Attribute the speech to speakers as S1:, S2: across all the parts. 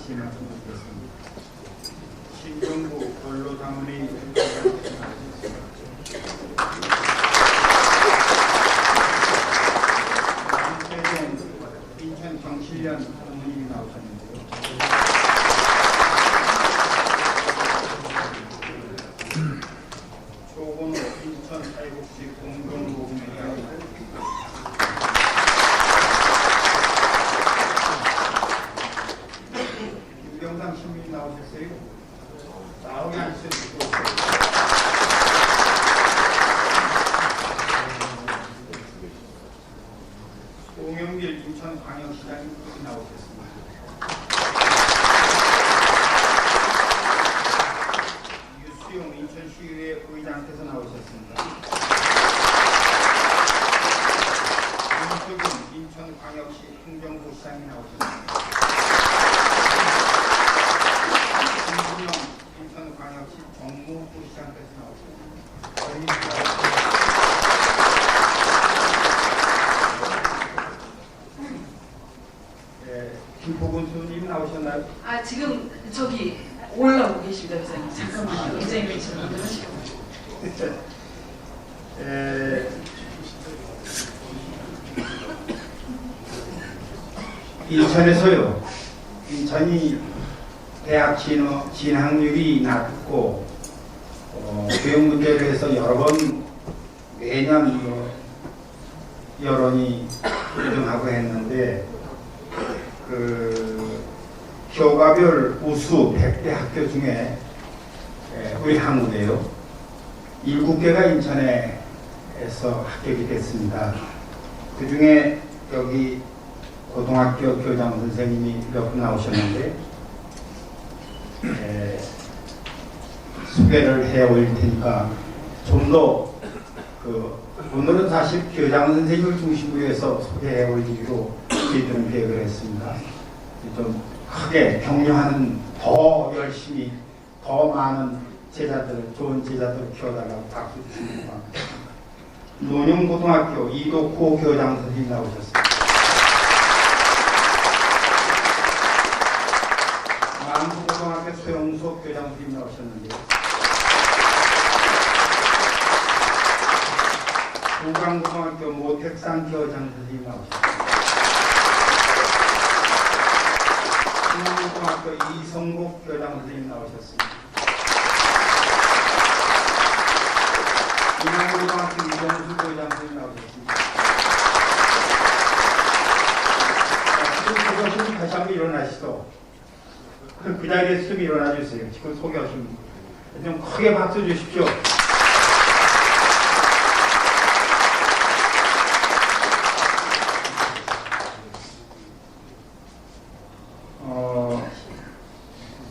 S1: 다시 말씀드리겠습니다. 신정부 근로자문위 남태동 인천 경실련 부모님이 나오셨는데요. 조건호 인천 사회복지 공동모금회의 김병상 시민이 나오셨어요? 나오게 앉으시고 송영길 인천광역시장님 나오셨습니다. 유수용 인천시의회 의장께서 나오셨습니다. 윤석윤 인천광역시 행정부시장이 나오셨습니다. 김준영 인천광역시 정무부시장께서 나오셨습니다. 김포군수님 나오셨나요?
S2: 아 지금 저기 올라오고 계십니다, 회장님. 잠깐만요. 회장님이 좀 하시고.
S1: 인천에서요. 인천이 대학 진학률이 낮고 교육 문제로 해서 여러 번 매년 여론이 일등하고 했는데 교과별 우수 100대 학교 중에 우리 한국에요 7개가 인천에서 합격이 됐습니다. 그 중에 여기 고등학교 교장 선생님이 몇 분 나오셨는데 소개를 해 올릴 테니까 좀 더 오늘은 사실 교장 선생님을 중심으로 해서 소개해 올리기로 저희들은 계획을 했습니다. 좀 크게 격려하는 더 열심히 더 많은 제자들을 좋은 제자들을 키워달라고 박수 주시는 것 같습니다. 논영고등학교 이덕호 교장 선생님 나오셨습니다. 만수고등학교 소영석 교장 선생님 나오셨는데요. 부강고등학교 모택산 교장 선생님 나오셨습니다. 신안고등학교 이성국 교장 선생님 나오셨습니다. 인안고등학교 이정수 교장 선생님 나오셨습니다. 지금 다시 한번 일어나시죠. 그 자리에서 좀 일어나 주세요. 지금 소개하신 분. 좀 크게 박수 주십시오.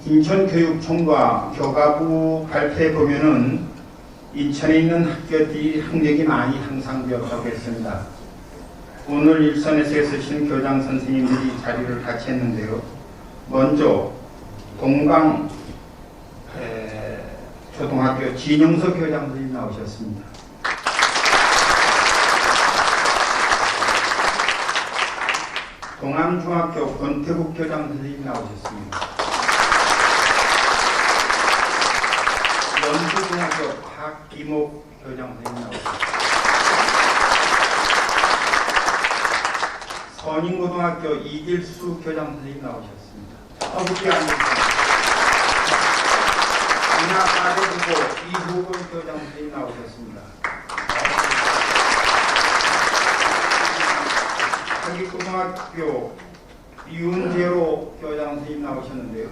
S1: 인천교육청과 교과부 발표에 보면은 인천에 있는 학교들이 학력이 많이 향상되었다고 했습니다. 오늘 일선에서 쓰신 교장 선생님들이 자리를 같이 했는데요. 먼저 동강 초등학교 진영석 교장 선생님 나오셨습니다. 동암중학교 권태국 교장 선생님 나오셨습니다. 연수중학교 박기목 교장 선생님 나오셨습니다. 선인고등학교 이길수 교장 선생님 나오셨습니다. 어떻게 앉으세요. 인하사대부고 이후근 교장 선생님 나오셨습니다. 한국고등학교 이윤재로 교장 선생님 나오셨는데요.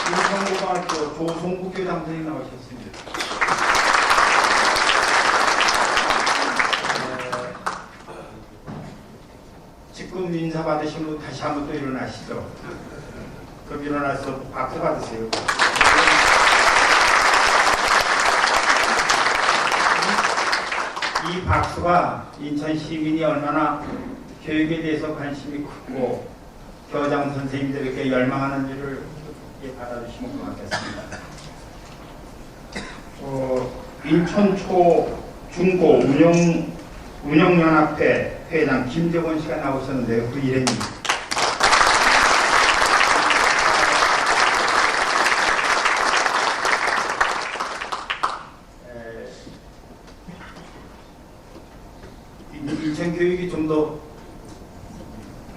S1: 인천고등학교 조성국 교장 선생님 나오셨습니다. 지금 인사 받으신 분 다시 한번 또 일어나시죠. 그럼 일어나서 박수 받으세요. 이 박수가 인천 시민이 얼마나 교육에 대해서 관심이 크고 교장 선생님들에게 열망하는지를 받아주시면 고맙겠습니다. 인천초 중고 운영연합회 회장 김재원 씨가 나오셨는데요. 그 일행입니다. 인천 교육이 좀 더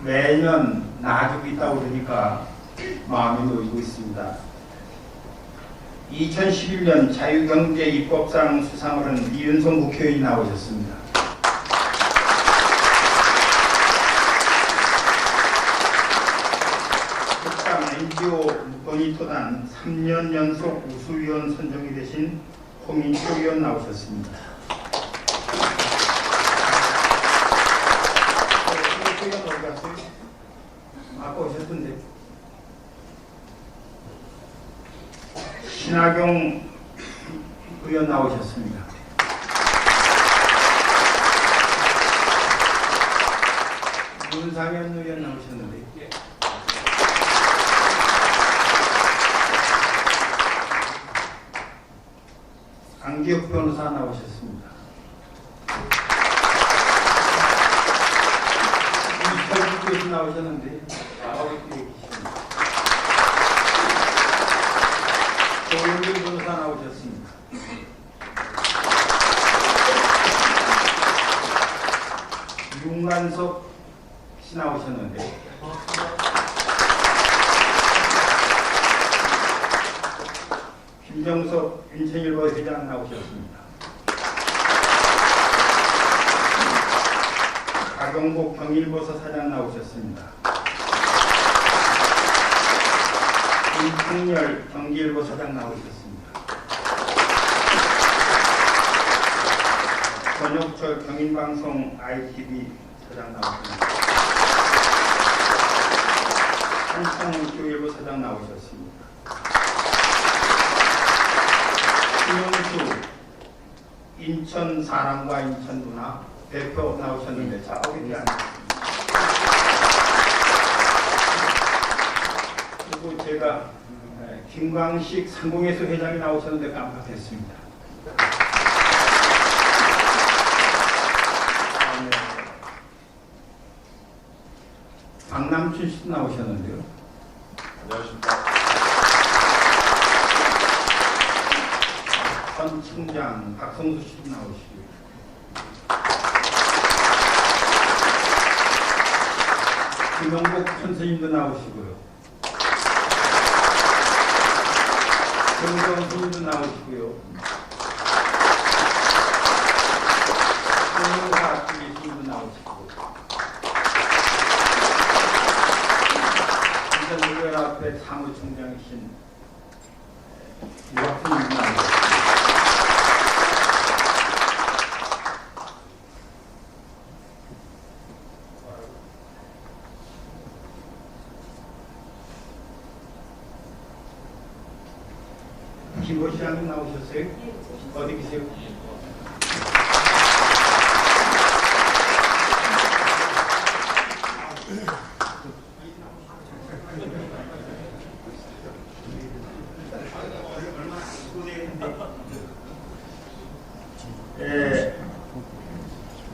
S1: 매년 나아지고 있다고 그러니까 마음이 놓이고 있습니다. 2011년 자유경제 입법상 수상을 한 이윤성 국회의원이 나오셨습니다. 국당 NGO 모니터단 3년 연속 우수위원 선정이 되신 홍인표 의원 나오셨습니다. 아까 오셨던데. 신하경 의원 나오셨습니다. 문상현 의원 나오셨는데. 강기혁 변호사 나오셨습니다. 이철국 교수 나오셨는데 조영길 변호사 나오셨습니다. 윤관석 씨 나오셨는데 김정석 인천일보 회장 나오셨습니다. 박영복 경일보서 사장 나오셨습니다. 김풍열 경기일보 사장 나오셨습니다. 권혁철 경인방송 ITV 사장 나오셨습니다. 한창훈 교일보 사장 나오셨습니다. 김영수 인천 사랑과 인천 문화 대표 나오셨는데 자 어디 앉으십니다. 그리고 제가 김광식 상공회수 회장이 나오셨는데 깜빡했습니다. 박남춘 씨도 나오셨는데요.
S3: 안녕하십니까.
S1: 전 청장 박성수 씨도 나오시고요. 김영복 선생님도 나오시고요. 정정 선생님도 나오시고요. 홍영사 교수님도 나오시고 인천노동연합회 사무총장이신 유학훈님도 나오시고 김보 시장님 나오셨어요? 어디 계세요?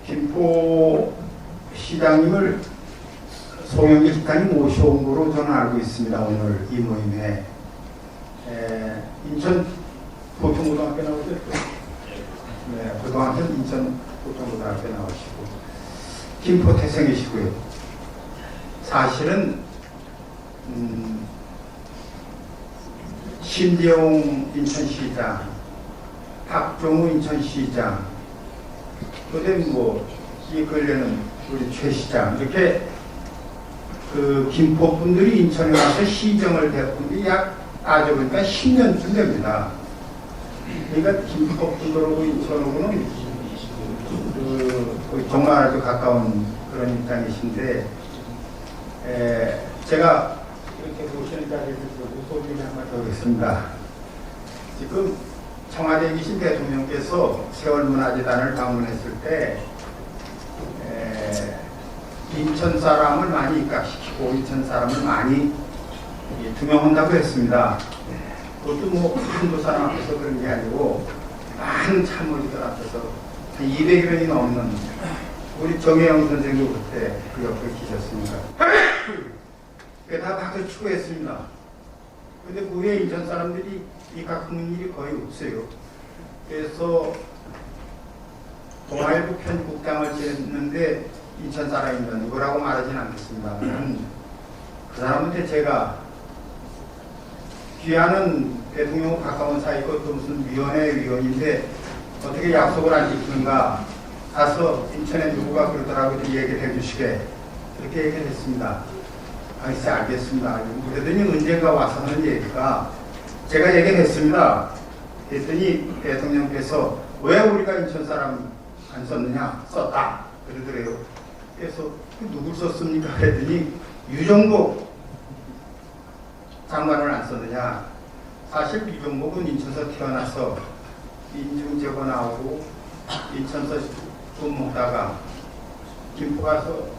S1: 김포 시장님을 송영길 식당이 모셔온 거로 저는 알고 있습니다. 오늘 이 모임에. 인천 보통고등학교 나오셨죠? 네, 고등학교는 인천 보통고등학교 나오시고 김포 태생이시고요. 사실은 신대용 인천시장, 박종우 인천시장, 그다음 이 근래는 우리 최 시장 이렇게 그 김포 분들이 인천에 와서 시정을 대푼 약 따져보니까 10년쯤 됩니다. 그러니까 김포 분들하고 인천하고는 정말 아주 가까운 그런 입장이신데 제가 이렇게 보시는 자리에서 소리 한번 더 하겠습니다. 지금 청와대에 계신 대통령께서 세월문화재단을 방문했을 때 인천 사람을 많이 입각시키고 인천 사람을 많이 투명한다고 했습니다. 그것도 한두 사람 앞에서 그런 게 아니고 많은 참모들들 앞에서 한 200여 명이 넘는 우리 정혜영 선생도 그때 그 옆에 계셨으니까. 다 박수 치고 했습니다. 근데 그 후에 인천 사람들이 이 가꾸는 일이 거의 없어요. 그래서 동아일보 편집국장을 지냈는데 인천 사람입니다. 누구라고 말하진 않겠습니다. 그 사람한테 제가 귀하는 대통령 가까운 사이고 또 무슨 위원회 위원인데 어떻게 약속을 안 지키는가 가서 인천에 누구가 그러더라고 얘기를 해주시게 그렇게 얘기를 했습니다. 글쎄 알겠습니다. 그러더니 언젠가 와서 하는 얘기가 제가 얘기를 했습니다. 했더니 대통령께서 왜 우리가 인천 사람 안 썼느냐 썼다 그러더래요. 그래서 누굴 썼습니까? 했더니 유정복 장관을 안 썼느냐. 사실 유정복은 인천서 태어나서 인중제고 나오고 인천서 근무하다가 김포 가서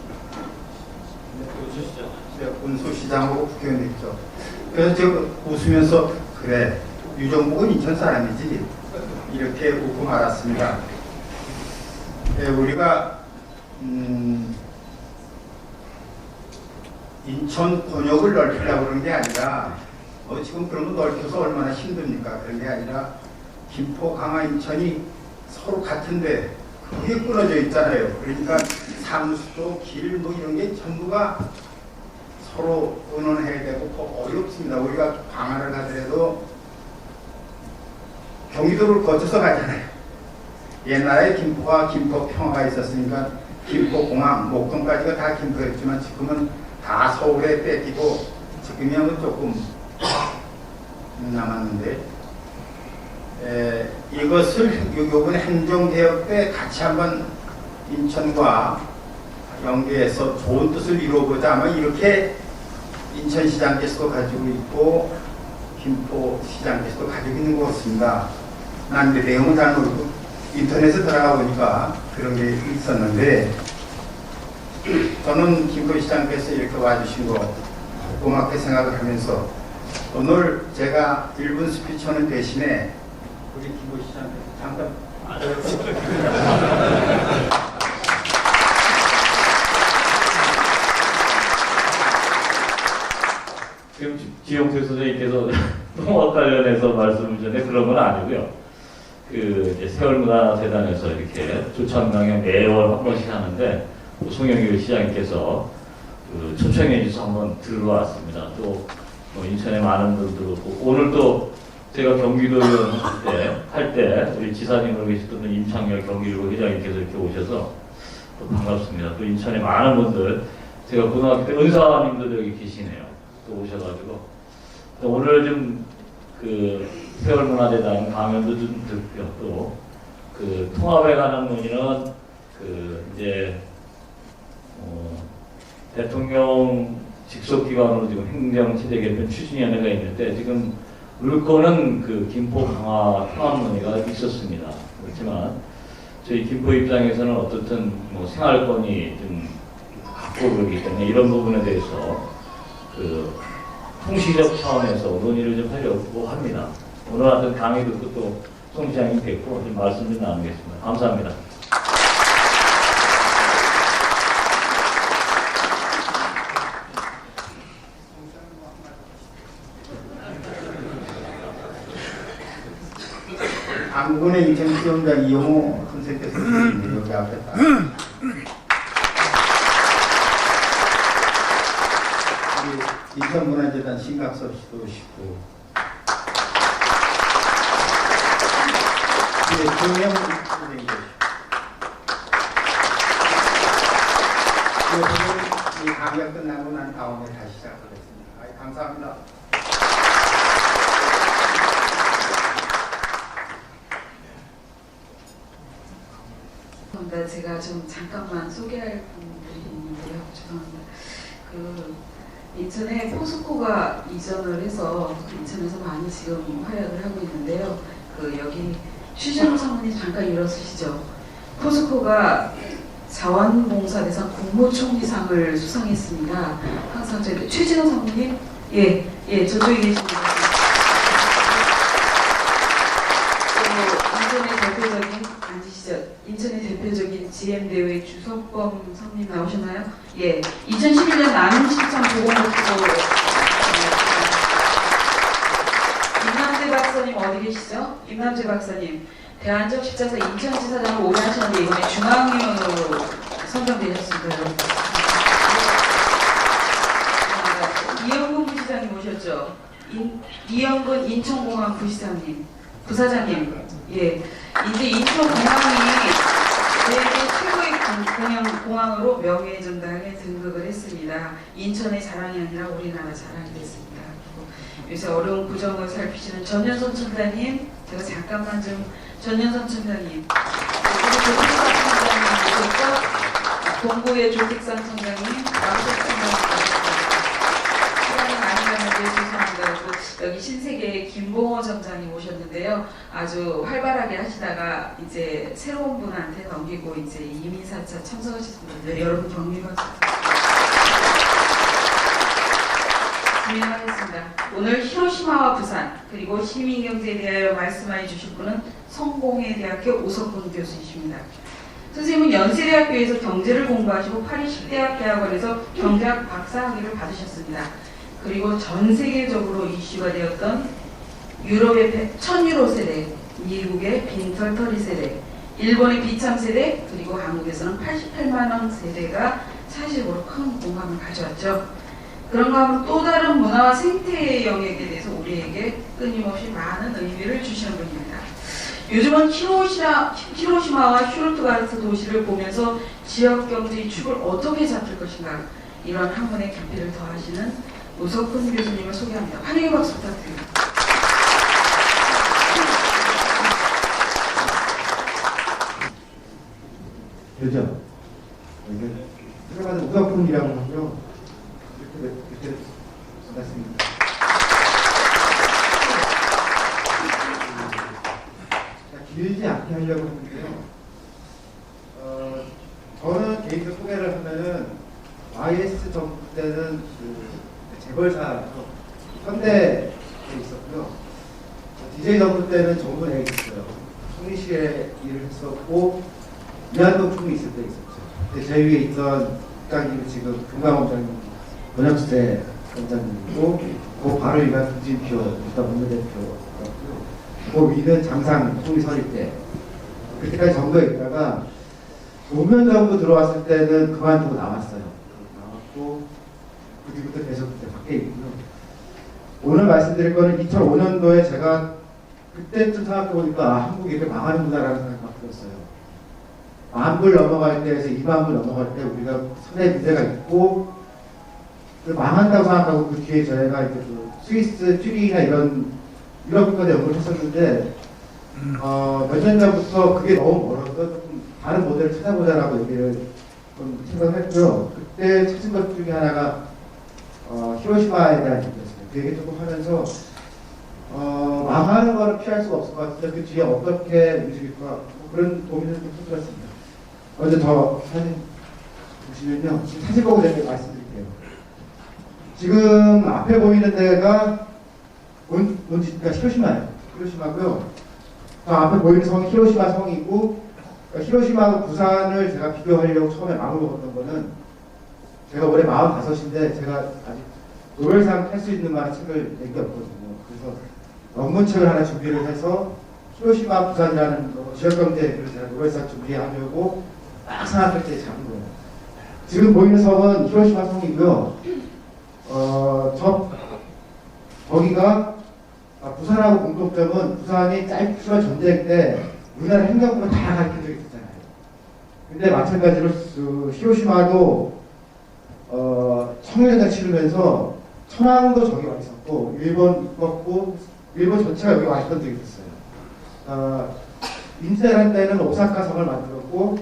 S1: 군수시장으로 국회의원했죠. 그래서 제가 웃으면서 그래 유정복은 인천 사람이지 이렇게 웃고 말았습니다. 예, 우리가 인천 권역을 넓히려고 그런 게 아니라 지금 그러면 넓혀서 얼마나 힘듭니까? 그런 게 아니라 김포, 강화, 인천이 서로 같은데 그게 끊어져 있잖아요. 그러니까 사무소, 길 뭐 이런 게 전부가 서로 의논해야 되고 어렵습니다. 우리가 광화를 가더라도 경기도를 거쳐서 가잖아요. 옛날에 김포가 김포 평화가 있었으니까 김포공항, 목동까지가 다 김포였지만 지금은 다 서울에 뺏기고 지금이야말로 조금 남았는데 이것을 이번에 행정개혁 때 같이 한번 인천과 연계해서 좋은 뜻을 이루어보자 아마 이렇게 인천시장께서도 가지고 있고 김포시장께서도 가지고 있는 것 같습니다. 난 이제 내용은 잘 모르고 인터넷에 들어가 보니까 그런 게 있었는데 저는 김포시장께서 이렇게 와주신 거 고맙게 생각을 하면서 오늘 제가 1분 스피치하는 대신에 우리 김포시장께서 잠깐
S4: 지금 지용태 선생님께서 통합 관련해서 말씀을 주셨는데 그런 건 아니고요. 이제 세월문화재단에서 이렇게 조천강에 매월 한 번씩 하는데 송영길 시장님께서 초청해 주셔서 한번 들어왔습니다. 또 인천에 많은 분들 오고 오늘 또 제가 경기도의원 할 때 우리 지사님으로 계셨던 임창열 경기도 회장님께서 이렇게 오셔서 또 반갑습니다. 또 인천에 많은 분들 제가 고등학교 때 은사님도 여기 계시네요. 또 오셔가지고 또 오늘 좀 세월문화재단 강연도 좀 듣고요. 또 통합에 관한 논의는 이제 대통령 직속기관으로 지금 행정체제개편 추진위원회가 있는데 지금 물건은 김포 강화 통합 논의가 있었습니다. 그렇지만 저희 김포 입장에서는 어떻든 생활권이 좀 갖고 그러기 때문에 이런 부분에 대해서 통시적 차원에서 논의를 좀 하려고 합니다. 오늘 하여튼 강의 듣고 또 송 시장님 뵙고 좀 말씀 좀 나누겠습니다. 감사합니다.
S1: 안군의 인천시험장 이용호 선생께서 여기 앞에 딱 인천문화재단 신각섭 씨도 오시고 김영 선생님도 오시고 이 강의가 끝나고 난 다음에 다시 시작하겠습니다. 감사합니다.
S2: 제가 좀 잠깐만 소개할 분들이 있는데요. 죄송합니다. 인천에 포스코가 이전을 해서 인천에서 많이 지금 활약을 하고 있는데요. 여기 최진호 사모님 잠깐 일어서시죠. 포스코가 자원봉사대상 국무총리상을 수상했습니다. 항상 저희 최진호 사모님, 저쪽에 계십니다. 인천의 대표적인 앉으시죠. 인천의 대표적인 GM 대회 주석범 성님 나오셨나요? 예, 2011년 남인시청 보건복지부 임남재 박사님 어디 계시죠? 임남재 박사님 대한적 십자사 인천지사장을 오래 하셨는데 이번에 중앙위원으로 선정되셨습니다. 이영근 부시장님 오셨죠? 이영근 인천공항 부사장님. 예, 이제 인천공항이 세계 최고의 공항으로 명예전당에 등극을 했습니다. 인천의 자랑이 아니라 우리나라 자랑이 됐습니다. 요새 어려운 구정을 살피시는 전현선 첨단님, 제가 잠깐만 좀 전현선 첨단님, 조택상 청장님 오셨고, 동구의 조택상 청장님, 남석 청장님 시간이 많이 가는데 죄송합니다. 여기 신세계의 김봉호 점장님 오셨는데요. 아주 활발하게 하시다가 이제 새로운 분한테 넘기고 이제 이민사차 참석하셨습니다. 네, 여러분 격려 박수. 진행하겠습니다. 오늘 히로시마와 부산 그리고 시민경제에 대하여 말씀해 주실 분은 성공회대학교 오석훈 교수이십니다. 선생님은 연세대학교에서 경제를 공부하시고 파리 10대학 대학원에서 경제학 박사학위를 받으셨습니다. 그리고 전 세계적으로 이슈가 되었던 유럽의 1000유로 세대, 미국의 빈털터리 세대, 일본의 비참 세대, 그리고 한국에서는 88만원 세대가 사실적으로 큰 공감을 가져왔죠. 그런가 하면 또 다른 문화와 생태의 영역에 대해서 우리에게 끊임없이 많은 의미를 주시는 분입니다. 요즘은 히로시마와 슈투트가르트 도시를 보면서 지역 경제의 축을 어떻게 잡을 것인가 이런 한 분의 깊이를 더하시는 오석훈 교수님을 소개합니다. 환영의 박수 부탁드립니다.
S5: 그죠? 이게 들어가는 오석훈이라고 하죠. 이렇게 반갑습니다. 길지 않게 하려고 하는데요. 저는 개인적 소개를 하면은 YS 정부 때는 재벌사 현대에 있었고요. DJ 정부 때는 정부에 있었어요. 총리실에 일을 했었고 이한동 총리 있을 때 있었죠. 근데 제 위에 있던 국장님은 지금 금강원장님, 권혁세 원장님이고 그 바로 위가 김진표 일단 원내대표였고요. 그 위는 장상 총리 선임 때 그때까지 정부에 있다가 노무현 정부 들어왔을 때는 그만두고 나왔어요. 나왔고 그 뒤부터 계속 그때 밖에 있고요. 오늘 말씀드릴 거는 2005년도에 제가 그때쯤 생각해보니까 한국이 이렇게 망하는구나라는 생각이 들었어요. 10,000불 넘어갈 때에서 20,000불 넘어갈 때 우리가 선의 문제가 있고 망한다고 생각하고 그 뒤에 저희가 이제 그 스위스, 쭈리히나 이런 유럽국가에 연구를 했었는데 몇 년 전부터 그게 너무 멀어서 조금 다른 모델을 찾아보자라고 얘기를 좀 생각했고요. 그때 찾은 것 중에 하나가 히로시마에 대한 얘기였어요. 그 얘기 조금 하면서 망하는 거는 피할 수가 없을 것 같은데 그 뒤에 어떻게 움직일까 뭐 그런 고민을 좀 해봤습니다. 먼저 더 사진 보시면요. 지금 사진 보고 내가 말씀드릴게요. 지금 앞에 보이는 데가 그러니까 히로시마예요. 히로시마고요. 저 앞에 보이는 성이 히로시마 성이고 히로시마하고 부산을 제가 비교하려고 처음에 마음을 먹었던 거는 제가 올해 45인데 제가 아직 노벨상 탈 수 있는 만한 책을 낸 게 없거든요. 그래서 논문책을 하나 준비를 해서 히로시마 부산이라는 지역경제를 제가 노벨상 준비하려고 딱 생각할 때 잡은 거예요. 지금 보이는 성은 히로시마 성이고요. 거기가 부산하고 공통점은 부산이 짧지만 전쟁 때 우리나라 행정부가 다 가르친 적이 있었잖아요. 근데 마찬가지로 히로시마도 청일전쟁 치르면서 천황도 저기 와 있었고 일본 입었고 일본 전체가 여기 와 있던 적이 있었어요. 인쇄할 때는 오사카 성을 만들었고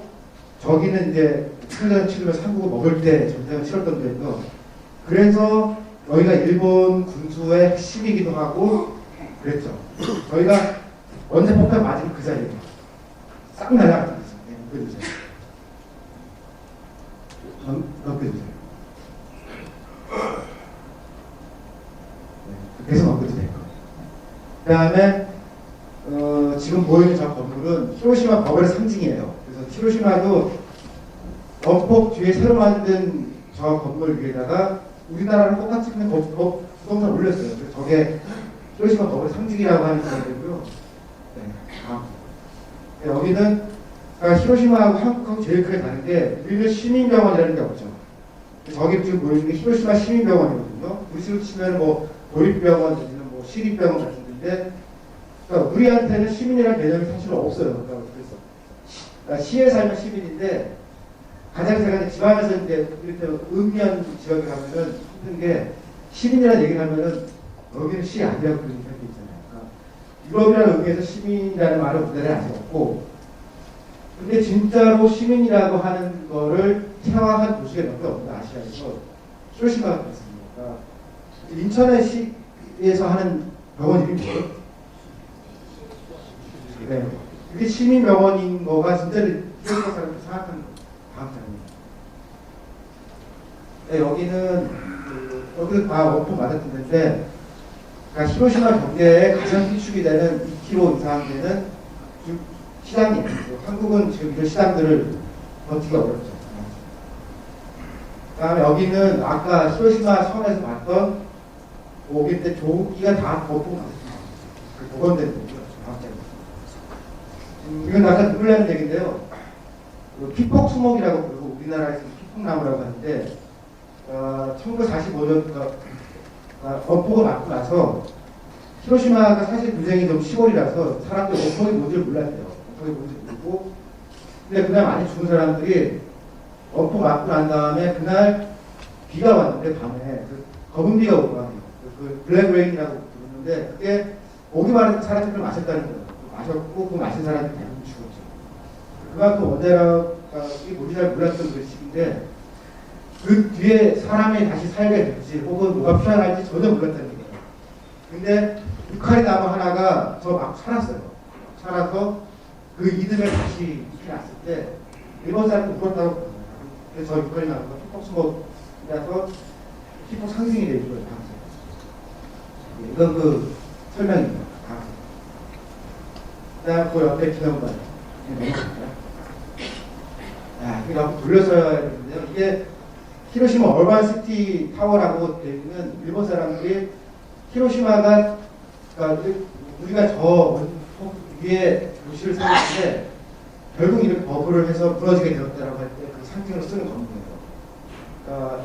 S5: 저기는 이제 청일전쟁 치르면서 한국을 먹을 때 전쟁을 치렀던 데고요. 그래서 여기가 일본 군수의 핵심이기도 하고 그랬죠. 저희가 원자 폭탄 맞으면 그 자리에 싹 날아갔어요. 넘겨주세요. 넘겨주세요. 네, 계속 넘겨주세요. 그 다음에 지금 보이는 저 건물은 히로시마 버블의 상징이에요. 그래서 히로시마도 원폭 뒤에 새로 만든 저 건물 위에다가 우리나라랑 똑같이 그냥 부동산 올렸어요. 그래서 저게 히로시마 건물 상징이라고 하는 건데고요. 네, 다음. 네, 여기는 히로시마하고 한국하고 제일 크게 다른 게 우리는 시민병원이라는 게 없죠. 저기 지금 보이는 게 히로시마 시민병원이거든요. 우리로 치면 뭐 도립병원, 내지는 뭐 시립병원 같은 데인데, 그러니까 우리한테는 시민이라는 개념이 사실 없어요. 그러니까 시에 살면 시민인데, 가장 제가 지방에서 이제 이렇게 읍면 지역에 가면은 힘든 게 시민이라는 얘기를 하면은 여기는 시 아니라고 그런 사람이 있잖아요. 그러니까 유럽이라는 의미에서 시민이라는 말은 우리나라에 아직 없고, 근데 진짜로 시민이라고 하는 거를 체화한 도시가 몇 개 없는 아시아에서 히로시마가 그렇습니다. 그러니까 인천의 시에서 하는 병원 이름이 뭐예요? 네. 그게 시민병원인 거가 진짜 히로시마 사람들이 생각하는 다음 장면. 네, 여기는 다 원폭 맞았던 데인데, 그러니까 히로시마 경제의 가장 기축이 되는 2km 이상 되는 시장이 있어요. 한국은 지금 이런 시장들을 버티기 어렵죠. 그 다음에 여기는 아까 히로시마 섬에서 봤던 오기 때 조기가 다 보통 복원된 거죠. 이건 약간 눈물 나는 얘기인데요. 피폭 수목이라고 부르고 우리나라에서 피폭나무라고 하는데 1945년 원폭을 맞고 나서 히로시마가 사실 굉장히 좀 시골이라서 사람들이 원폭이 뭔지를 몰랐대요. 원폭이 뭔지 모르고 근데 그날 많이 죽은 사람들이 원폭 맞고 난 다음에 그날 비가 왔는데 밤에 검은 비가 오고 하네요. 블랙레인이라고 부르는데 그게 오기만 했던 사람들을 마셨다는 거예요. 마셨고 그 마신 사람들이 대부분 죽었죠. 그만큼 원대락이 뭔지 잘 몰랐던 글씨인데 그 뒤에 사람이 다시 살게 될지 혹은 뭐가 피어날지 전혀 몰랐다는 얘기예요. 근데 유카리 나무 하나가 저 막 살았어요. 살아서 그 이듬해 다시 잎이 났을 때 일본 사람이 울었다고 그러더라고요. 그래서 저 유카리 나무가 피폭수목이라서 피폭 상징이 되는 거예요. 이건 그 설명입니다. 그다음 그 옆에 기념관. 이게 한번 돌려서야 되는데요. 이게 히로시마 얼반시티 타워라고 되어 있는 일본 사람들이 히로시마가 그러니까 우리가 저 위에 도시를 세웠는데 결국 이렇게 버블을 해서 무너지게 되었다라고 할 때 그 상징으로 쓰는 건물이에요. 그러니까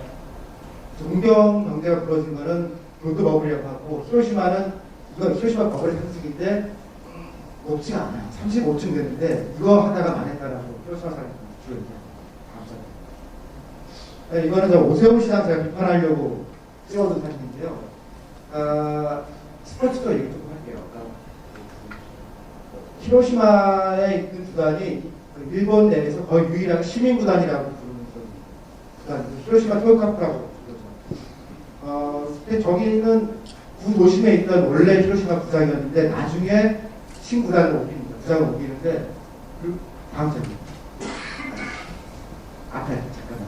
S5: 동경 경제가 무너진 거는 교도 버블이라고 하고 히로시마는 이거 히로시마 버블의 상징인데 높지가 않아요. 35층 되는데 이거 하다가 망했다라고 히로시마 사람들이 주로 얘기해요. 네, 이거는 저 오세훈 시장 제가 비판하려고 찍어둔 사진인데요. 스포츠도 얘기 좀 할게요. 히로시마에 있는 구단이 일본 내에서 거의 유일하게 시민구단이라고 부르는 구단, 히로시마 토요카프라고 부르죠. 근데 저기는 구 도심에 있던 원래 히로시마 구장이었는데 나중에 신구단으로 옮깁니다. 구장을 옮기는데 그 다음 장면. 앞에 잠깐만.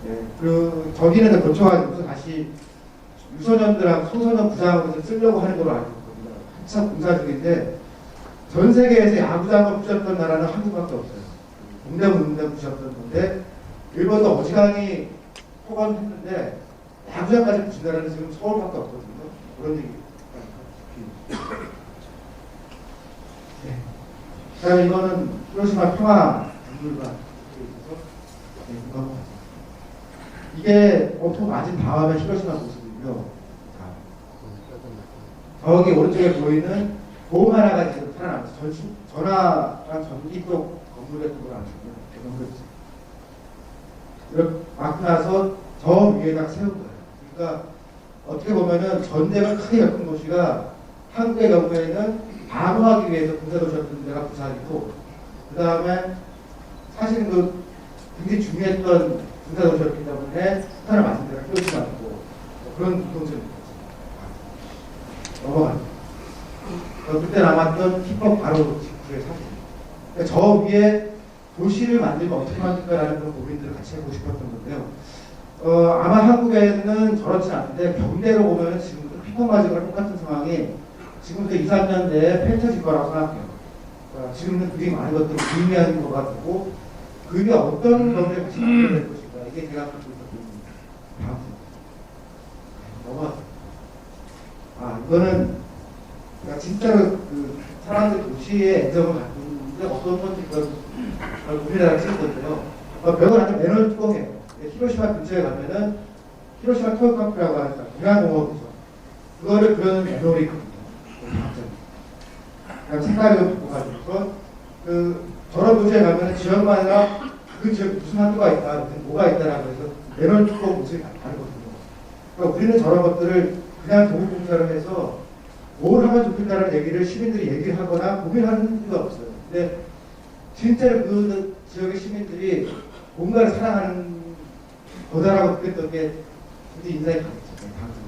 S5: 네, 저기는 고쳐가지고 다시 유소년들하고 청소년 구장으로 쓰려고 하는 걸로 알고 있거든요. 한참 공사 중인데 전 세계에서 야구장을 부셨던 나라는 한국밖에 없어요. 동대문 부셨던 건데 일본도 어지간히 포괄했는데 야구장까지 부신 나라는 지금 서울밖에 없거든요. 그런 얘기. 네. 그다음에 이거는 히로시마 평화 박물관 이게 원폭 맞은 다음에 히로시마 모습이고요. 저기 오른쪽에 보이는 돔 하나가 지금 살아남았어요. 전화랑 전기 쪽 건물 같은 걸 안 쓰고요. 이렇게 막 나서 저 위에다 세운 거예요. 그러니까 어떻게 보면은 전쟁을 크게 겪은 도시가 한국의 경우에는 방어하기 위해서 군사도시였던 데가 부산이고 그 다음에 사실은 그 굉장히 중요했던 군사도시였기 때문에 북한을 맞은 데가 히로시마였고 그런 동선이 있었어요. 넘어갑니다. 그때 남았던 피폭 바로 직후의 사진. 그러니까 저 위에 도시를 만들면 어떻게 만들까라는 그런 고민들을 같이 해보고 싶었던 건데요. 아마 한국에는 저렇지 않은데 경대로 보면 지금도 피폭 맞은 거랑 똑같은 상황이 지금부터 2, 3년 내에 펼쳐질 거라고 생각해요. 지금은 굉장히 많은 것들이 불미한 것 같고 그게 어떤 경우에 같이 연결될 것인가 이게 제가 갖고 있었던 다음 넘어갔어요. 이거는 그러니까 진짜로 그 사람들 도시의 애정을 갖는데 어떤 건지 그걸 우리나라 찍은 건데요. 벽을 아주 매너를 뚜껑해요. 히로시마 근처에 가면은 히로시마 토요카프라고 하는 동양공업이죠. 그거를 그려는 매너리 있거든요. 그냥 색깔을 바꿔가지고 저런 도시에 가면은 지역마다 그 지역에 무슨 학교가 있다, 무슨 뭐가 있다라고 해서 매너를 뚜껑 모습이 다르거든요. 그러니까 우리는 저런 것들을 그냥 도급공사를 해서 뭘 하면 좋겠다는 얘기를 시민들이 얘기를 하거나 고민하는 이유가 없어요. 근데 진짜로 그 지역의 시민들이 뭔가를 사랑하는 거다라고 느꼈던 게 굉장히 인상이 강했어요.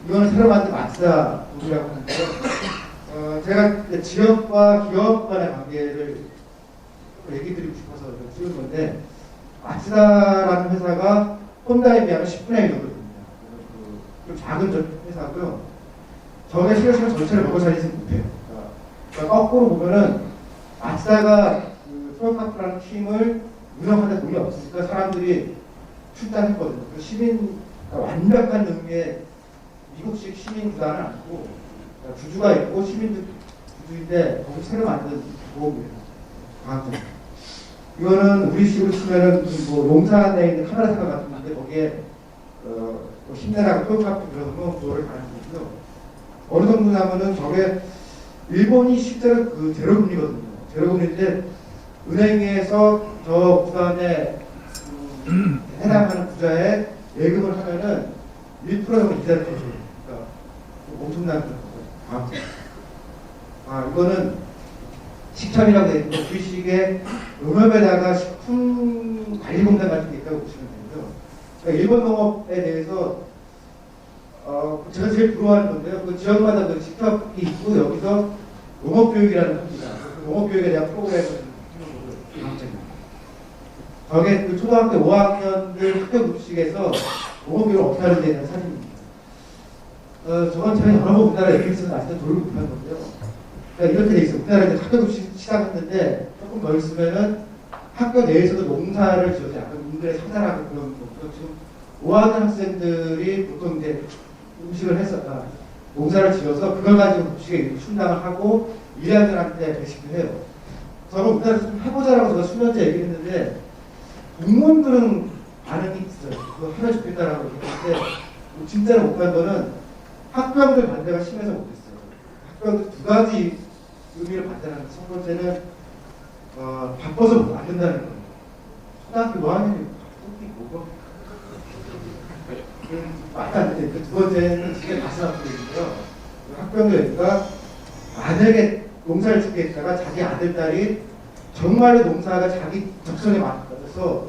S5: 이거는 새로 만든 마츠다 도시라고 하는데요. 제가 지역과 기업 간의 관계를 얘기 드리고 싶어서 찍은 건데, 마츠다라는 회사가 혼다에 비하면 10분의 1 정도 됩니다. 좀 작은 회사고요. 저게 히로시마 전체를 먹고 살리지 못해요. 그러니까 거꾸로 보면은 마츠다가 그 토요카프라는 팀을 운영하는 돈이 없으니까 사람들이 출단했거든요. 그 시민, 그러니까 완벽한 의미의 미국식 시민 구단은 아니고 그러니까 주주가 있고 시민들 주주인데 거기 새로 만든 보험이에요. 과학적. 이거는 우리식으로 치면은 뭐 농산에 있는 카메라 생각 같은 건데 거기에 뭐 힘내라고 토요카프 그러면 그거를 가는 거고요. 어느 정도냐면은 저게 일본이 실제로 그 제로금리거든요. 제로금리인데 은행에서 저 부산에 해당하는 부자에 예금을 하면은 1% 정도 이자를 내줘요. 그러니까 엄청난 거거든요. 이거는 식첨이라고 되어 있고 우리식의 농협에다가 식품관리공단 같은 게 있다고 보시면 되고요. 그러니까 일본 농업에 대해서 제가 제일 부러워하는 건데요. 그 지역마다 그 식탁이 있고 여기서 농업교육이라는 겁니다. 그 농업교육에 대한 프로그램을 하는 거죠. 저게 그 초등학교 5학년들 학교 급식에서 농업교육을 어떻게 하는지에 대한 사진입니다. 저건 제가 여러 번 우리나라 얘기했어서 아직도 조를 못한 건데요. 그러니까 이렇게 돼 있어요. 우리나라 이제 학교 급식 시작했는데 조금 더 있으면은 학교 내에서도 농사를 지어서 약간 인근에 사자라고 그런 거죠. 지금 5학년 학생들이 보통 이제 음식을 했었다. 농사를 지어서 그걸 가지고 급식에 충당을 하고 1학년한테 배식도 해요. 저는 우리나라에서 좀 해보자라고 제가 수년째 얘기했는데 공무원들은 반응이 있어요. 그거 하면 좋겠다라고 얘기했는데 진짜로 못한 거는 학부형들 반대가 심해서 못했어요. 학부형들 두 가지 의미를 받는다는 것. 첫 번째는 바빠서 안 된다는 거예요. 초등학교 5학년이 토끼 뭐고? 말도 안 돼. 두 번째는 진짜 가슴 아픈 얘기인데요. 학부형들과 만약에 농사를 짓겠다가 자기 아들, 딸이 정말로 농사가 자기 적성에 맞아서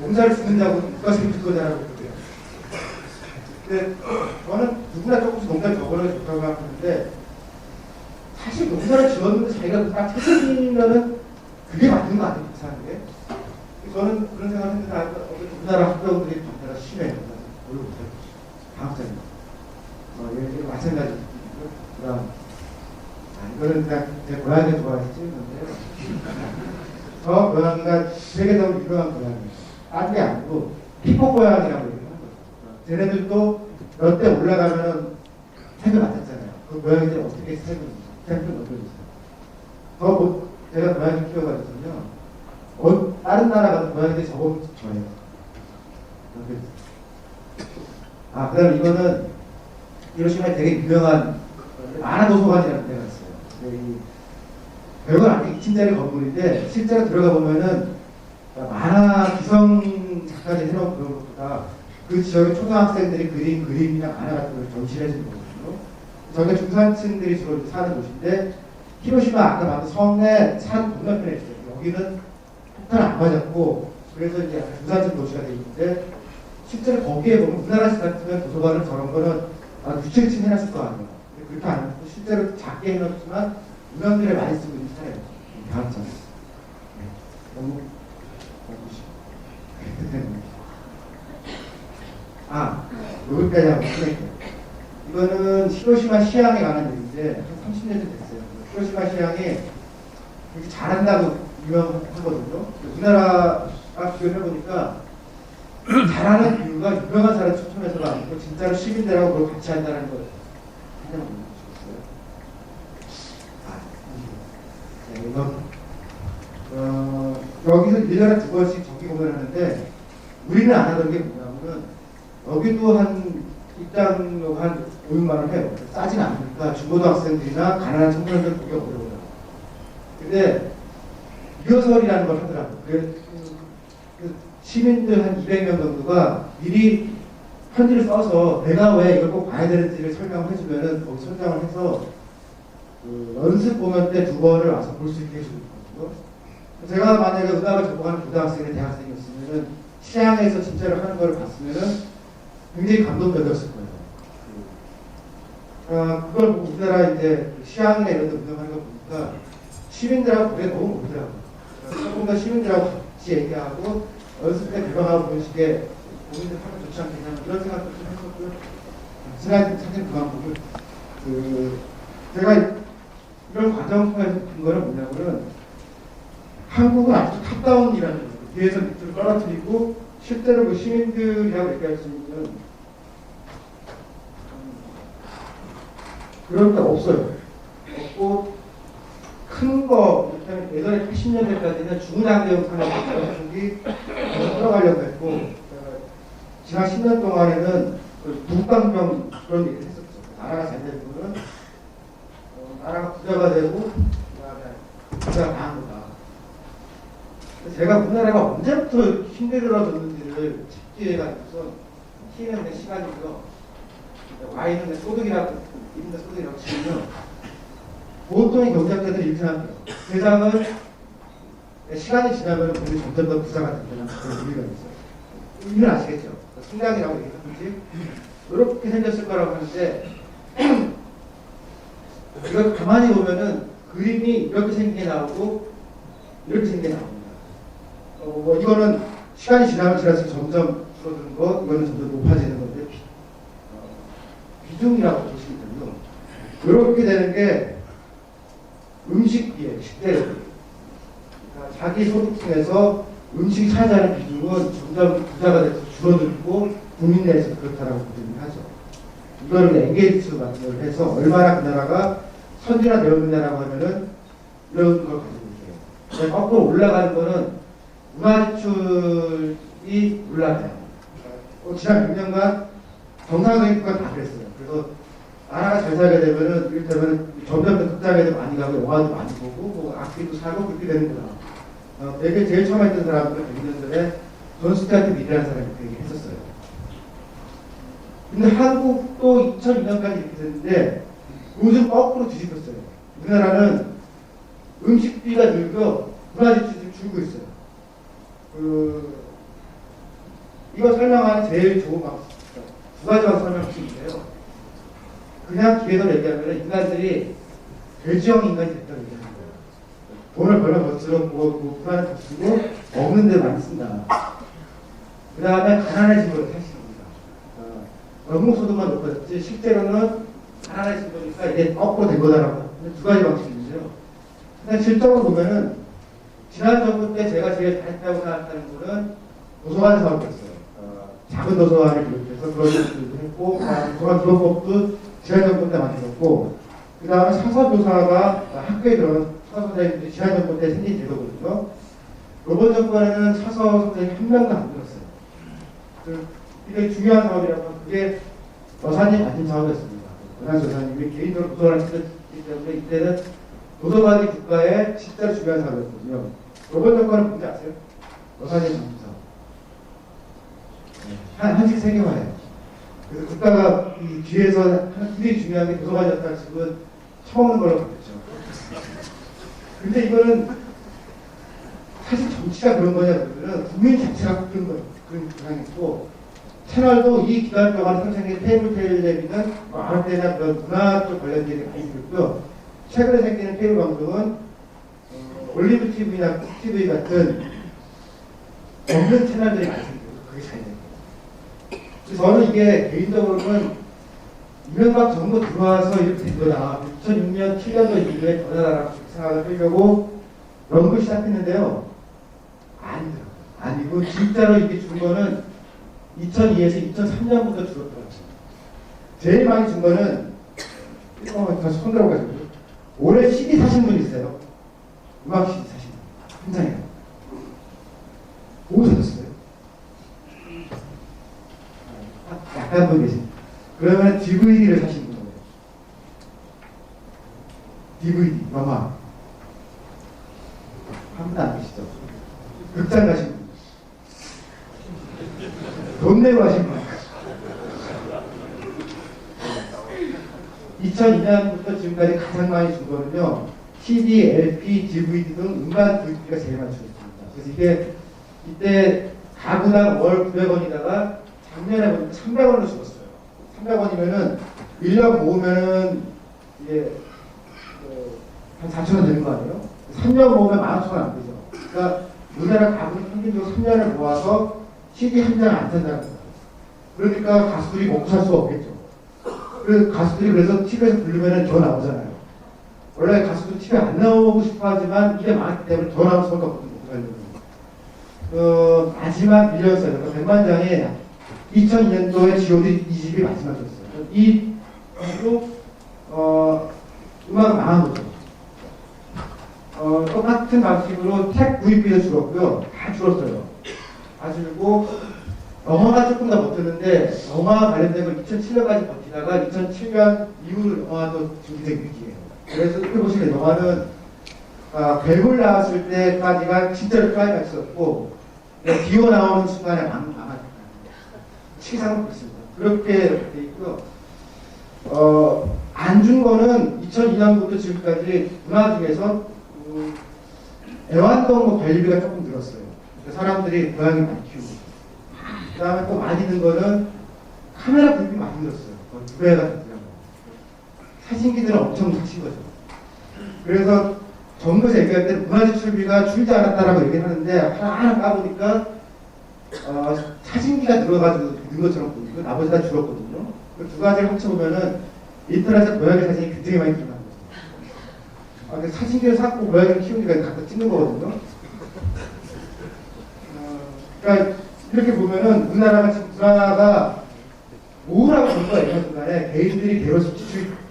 S5: 농사를 짓는다고 국가수입 줄 거잖아요. 근데 저는 누구나 조금씩 농사를 적어놓으면 좋다고 생각하는데 사실 농사를 지었는데 자기가 딱 책임지면은 그게 맞는 거 아니에요? 이상한 게. 저는 그런 생각을 했는데 우리나라 학부형들이 반대가 심해요. 오늘 못해요. 방학자입니다. 얘는 마찬가지고요. 그다음 이거는 그냥 제 고양이 좋아해서 찍은 건데요. 저 고양이가 세계적으로 유명한 고양이에요. 딴 게 아니고 피코 고양이라고 얘기하는 거죠. 쟤네들도 몇 대 올라가면은 택을 맡았잖아요. 그 고양이들 어떻게 택을 얻어주세요. 제가 고양이 키워가지고요. 다른 나라 가서 고양이들이 저보고 저예요. 그다음에 이거는 히로시마에 되게 유명한 만화 도서관이라는 데가 있어요. 별건 아니고 2층짜리 건물인데 실제로 들어가 보면은 만화 기성 작가들이 해놓은 그런 것보다 그 지역의 초등학생들이 그린 그림이나 만화 같은 걸 전시해 주는 거거든요. 저게 중산층들이 주로 사는 곳인데 히로시마 아까 말한 성에 산 건너편에 있어요. 여기는 폭탄 안 맞았고 그래서 이제 중산층 도시가 되어 있는데 실제로 거기에 보면 우리나라 같으면 도서관은 저런 거는 유치층 해놨을 거 아니에요. 그렇게 안 해놓고 실제로 작게 해놓지만 문학들에 많이 쓰고 있는 차례예요. 다음 장. 너무 여기까지 한번 끝낼게요. 이거는 히로시마 시향에 관한 얘기인데 한 30년 전 됐어요. 히로시마 시향이 이렇게 잘한다고 유명하거든요. 우리나라가 비교를 해보니까 잘하는 이유가 유명한 사람 추천해서가 아니고 진짜로 시민들하고 그걸 같이 한다는 걸 그냥 모르겠어요. 여기서 1년에 2번씩 정기 공연하는데 우리는 안 하던 게 뭐냐면은 여기도 한 입장료 한 5, 6만 원 해요. 싸진 않으니까 중고등학생들이나 가난한 청소년들 보기 어려워요. 근데 리허설이라는 걸 하더라고요. 그 시민들 한 200명 정도가 미리 편지를 써서 내가 왜 이걸 꼭 봐야 되는지를 설명을 해주면은 거기 설명을 해서 그 연습 공연 때 2번을 와서 볼 수 있게 해주거든요. 제가 만약에 음악을 전공하는 고등학생이 대학생이었으면은 시향에서 진짜로 하는 걸 봤으면은 굉장히 감동적이었을 거예요. 그걸 보고 우리나라 이제 시향이나 이런 데 운영하는 거 보니까 시민들하고 그게 너무 못하더라고요. 조금 더 시민들하고 같이 얘기하고 연습 때 들어가고 그런 식의 고민들 하면 좋지 않겠냐 이런 생각도 좀 했었고요. 지난 사진 그만보고 제가 이런 과정 통해서 본 거는 뭐냐면은 한국은 아직도 탑다운이라는 거예요. 뒤에서 밑으로 떨어뜨리고 실제로 그 시민들이라고 얘기할 수 있는 그런 게 없어요. 없고 큰 거, 예전에 80년대까지는 중장대형 산업 쪽이 들어가려고 했고, 지난 10년 동안에는 북방병 그런 얘기를 했었죠. 나라가 잘 되면 나라가 부자가 되고, 부자가 강한 거다. 제가 우리나라가 언제부터 힘들어졌는지를 집계해가지고서 키는 내 시간이고요. 와인은 내 소득이라고, 입는 소득이라고 치면 보통의 경제학자들이 이렇게 생각해요. 세상은 시간이 지나면 우리 점점 더 부자가 된다는 그런 의미가 있어요. 의미는 아시겠죠? 성장이라고 얘기했는지 이렇게 생겼을 거라고 하는데 이걸 가만히 보면은 그림이 이렇게 생긴 게 나오고 이렇게 생긴 게 나옵니다. 뭐 이거는 시간이 지나면 지날수록 점점 줄어드는 거, 이거는 점점 높아지는 건데 비중이라고 보시면 되고요. 이렇게 되는 게 음식비예요. 식대료. 그러니까 자기 소득 중에서 음식이 차지하는 비중은 점점 부자가 돼서 줄어들고 국민 내에서 그렇다라고 보기는 하죠. 이거를 엔게이지수 같은 걸 해서 얼마나 그 나라가 선진화되었느냐라고 하면은 이런 걸 가지고 있어요. 거꾸로 올라가는 거는 문화지출이 올라가요. 지난 6년간 정상적인 국가 다 그랬어요. 그래서 나라가 잘 살게 되면은 이를테면 점점 더 극장에도 많이 가고 영화도 많이 보고 뭐 악기도 사고 그렇게 되는구나. 되게 제일 처음 했던 사람들은 100년 전에 존 스튜어트 밀이라는 사람이 그 얘기 했었어요. 근데 한국도 2002년까지 이렇게 됐는데 요즘 거꾸로 뒤집혔어요. 우리나라는 음식비가 늘고 문화지출이 줄고 있어요. 이거 설명하는 제일 좋은 방법 두 가지만 설명드릴게요. 그냥 기회로 얘기하면 인간들이 돼지형 인간이 됐다고 얘기하는 거예요. 돈을 벌면 벌수록 뭐 불안을 더 쓰고 먹는 데 많이 쓴다. 그 다음에 가난해진 걸 사실입니다. 연봉소득만 높아졌지 실제로는 가난해진 거니까 이게 거꾸로 된 거다라고 두 가지 방식이 있는데요. 근데 실적으로 보면은 지난 정부 때 제가 제일 잘했다고 생각하는 거는 도서관 사업이었어요. 작은 도서관을 비롯해서 그런 것들도 했고 도서관 기본법도 지난 정부 때 만들었고 그 다음에 사서조사가 학교에 들어가는 사서 선생님들이 지난 정부 때 생긴 제도거든요. 이번 정부에는 사서 선생님 한 명도 안 들었어요. 이게 중요한 사업이라고 하면 그게 여사님 맡은 사업이었습니다. 연한 여사님이 개인적으로 도서관을 쓰기 때문에 이때는 도서관이 국가의 실제로 중요한 사업이었거든요. 이번 정부는 뭔지 아세요? 여사님 맡은 사업. 한식 세계화예요. 그래서 국가가 이 뒤에서 굉장히 중요한 게 도서관이었다는 식은 처먹는 걸로 바뀌었죠. 근데 이거는 사실 정치가 그런 거냐 그러면 국민 자체가 바뀐 거예요. 그런 경향이고 채널도 이 기간 동안 생긴 테이블 텔레비는 아무 때나 그런 문화 쪽 관련 일이 많이 있고요. 최근에 생기는 케이블 방송은 올리브 TV나 쿡 TV 같은 없는 채널들이 많이 생겨요. 그게 잘 돼요. 그래서 저는 이게 개인적으로는 이명박 정부 들어와서 이렇게 된 거다. 2006년, 7년도 이후에 변화라고 생각을 하려고 런그 시작했는데요. 아니더라고요. 아니고 진짜로 이게 준 거는 2002에서 2003년부터 줄었더라고요. 제일 많이 준 거는 다시 손 들어가지고 올해 CD 사신 분 있어요? 음악 CD 사신 분. 한 장이요. 뭐 사셨어요? 약간 분 계신. 그러면 DVD를 사신 거예요. DVD, 영화. 한 분 안 계시죠? 극장 가신 분. 돈 내고 하신 분. 2002년부터 지금까지 가장 많이 준 거는요, CD, LP, DVD 등 음반 DVD가 제일 많이 줄었습니다. 그래서 이게 이때 가구당 월 900원이다가 작년에 보니까 300원으로 줄었어요. 300원이면은 1년 모으면은 이게 한 4,000원 되는 거 아니에요? 3년 모으면 15,000원 안 되죠. 그러니까 우리나라 가구는 평균적으로 3년을 모아서 CD 한 장 안 산다는 거예요. 그러니까 가수들이 먹고 살 수가 없겠죠. 그래서 가수들이 그래서 TV에서 부르면은 더 나오잖아요. 원래 가수들 TV에 안 나오고 싶어 하지만 이게 많기 때문에 더 나올 수밖에 없거든요. 마지막 밀렸어요. 그러니까 100만 장에 2002년도에 G.O.D 2집이 마지막이었어요. 이 또 음악은 망한 거죠. 똑같은 방식으로 탭 구입비도 줄었고요. 다 줄었어요. 다 줄고 영화가 조금 더 버텼는데 영화 관련된 걸 2007년까지 버티다가 2007년 이후 영화도 준비된 위기예요. 그래서 이렇게 보시면 영화는 괴물 나왔을 때까지가 진짜로 클라이맥스였고 기어 나오는 순간에 망하니까 시상은 그렇습니다. 그렇게 돼 있고요. 안 준 거는 2002년부터 지금까지 문화 중에서 애완동물 관리비가 조금 늘었어요. 사람들이 고양이 많이 키우고. 그 다음에 또 많이 든 거는 카메라 구입이 많이 늘었어요. 2배가 됐더라고요. 사진기들은 엄청 사신 거죠. 그래서 정부에서 얘기할 때 문화재출비가 줄지 않았다라고 얘기를 하는데 하나 까보니까 사진기가 늘어가지고 는 것처럼 보이고 나머지 다 줄었거든요. 그 두 가지를 합쳐보면은 인터넷에 고양이 사진이 굉장히 많이 늘어난 거죠. 사진기를 샀고 고양이를 키우니까 갖다 찍는 거거든요. 그러니까 이렇게 보면은 우리나라가 지금 문화가 우울하고 정부가 이런 순간에 개인들이 대로서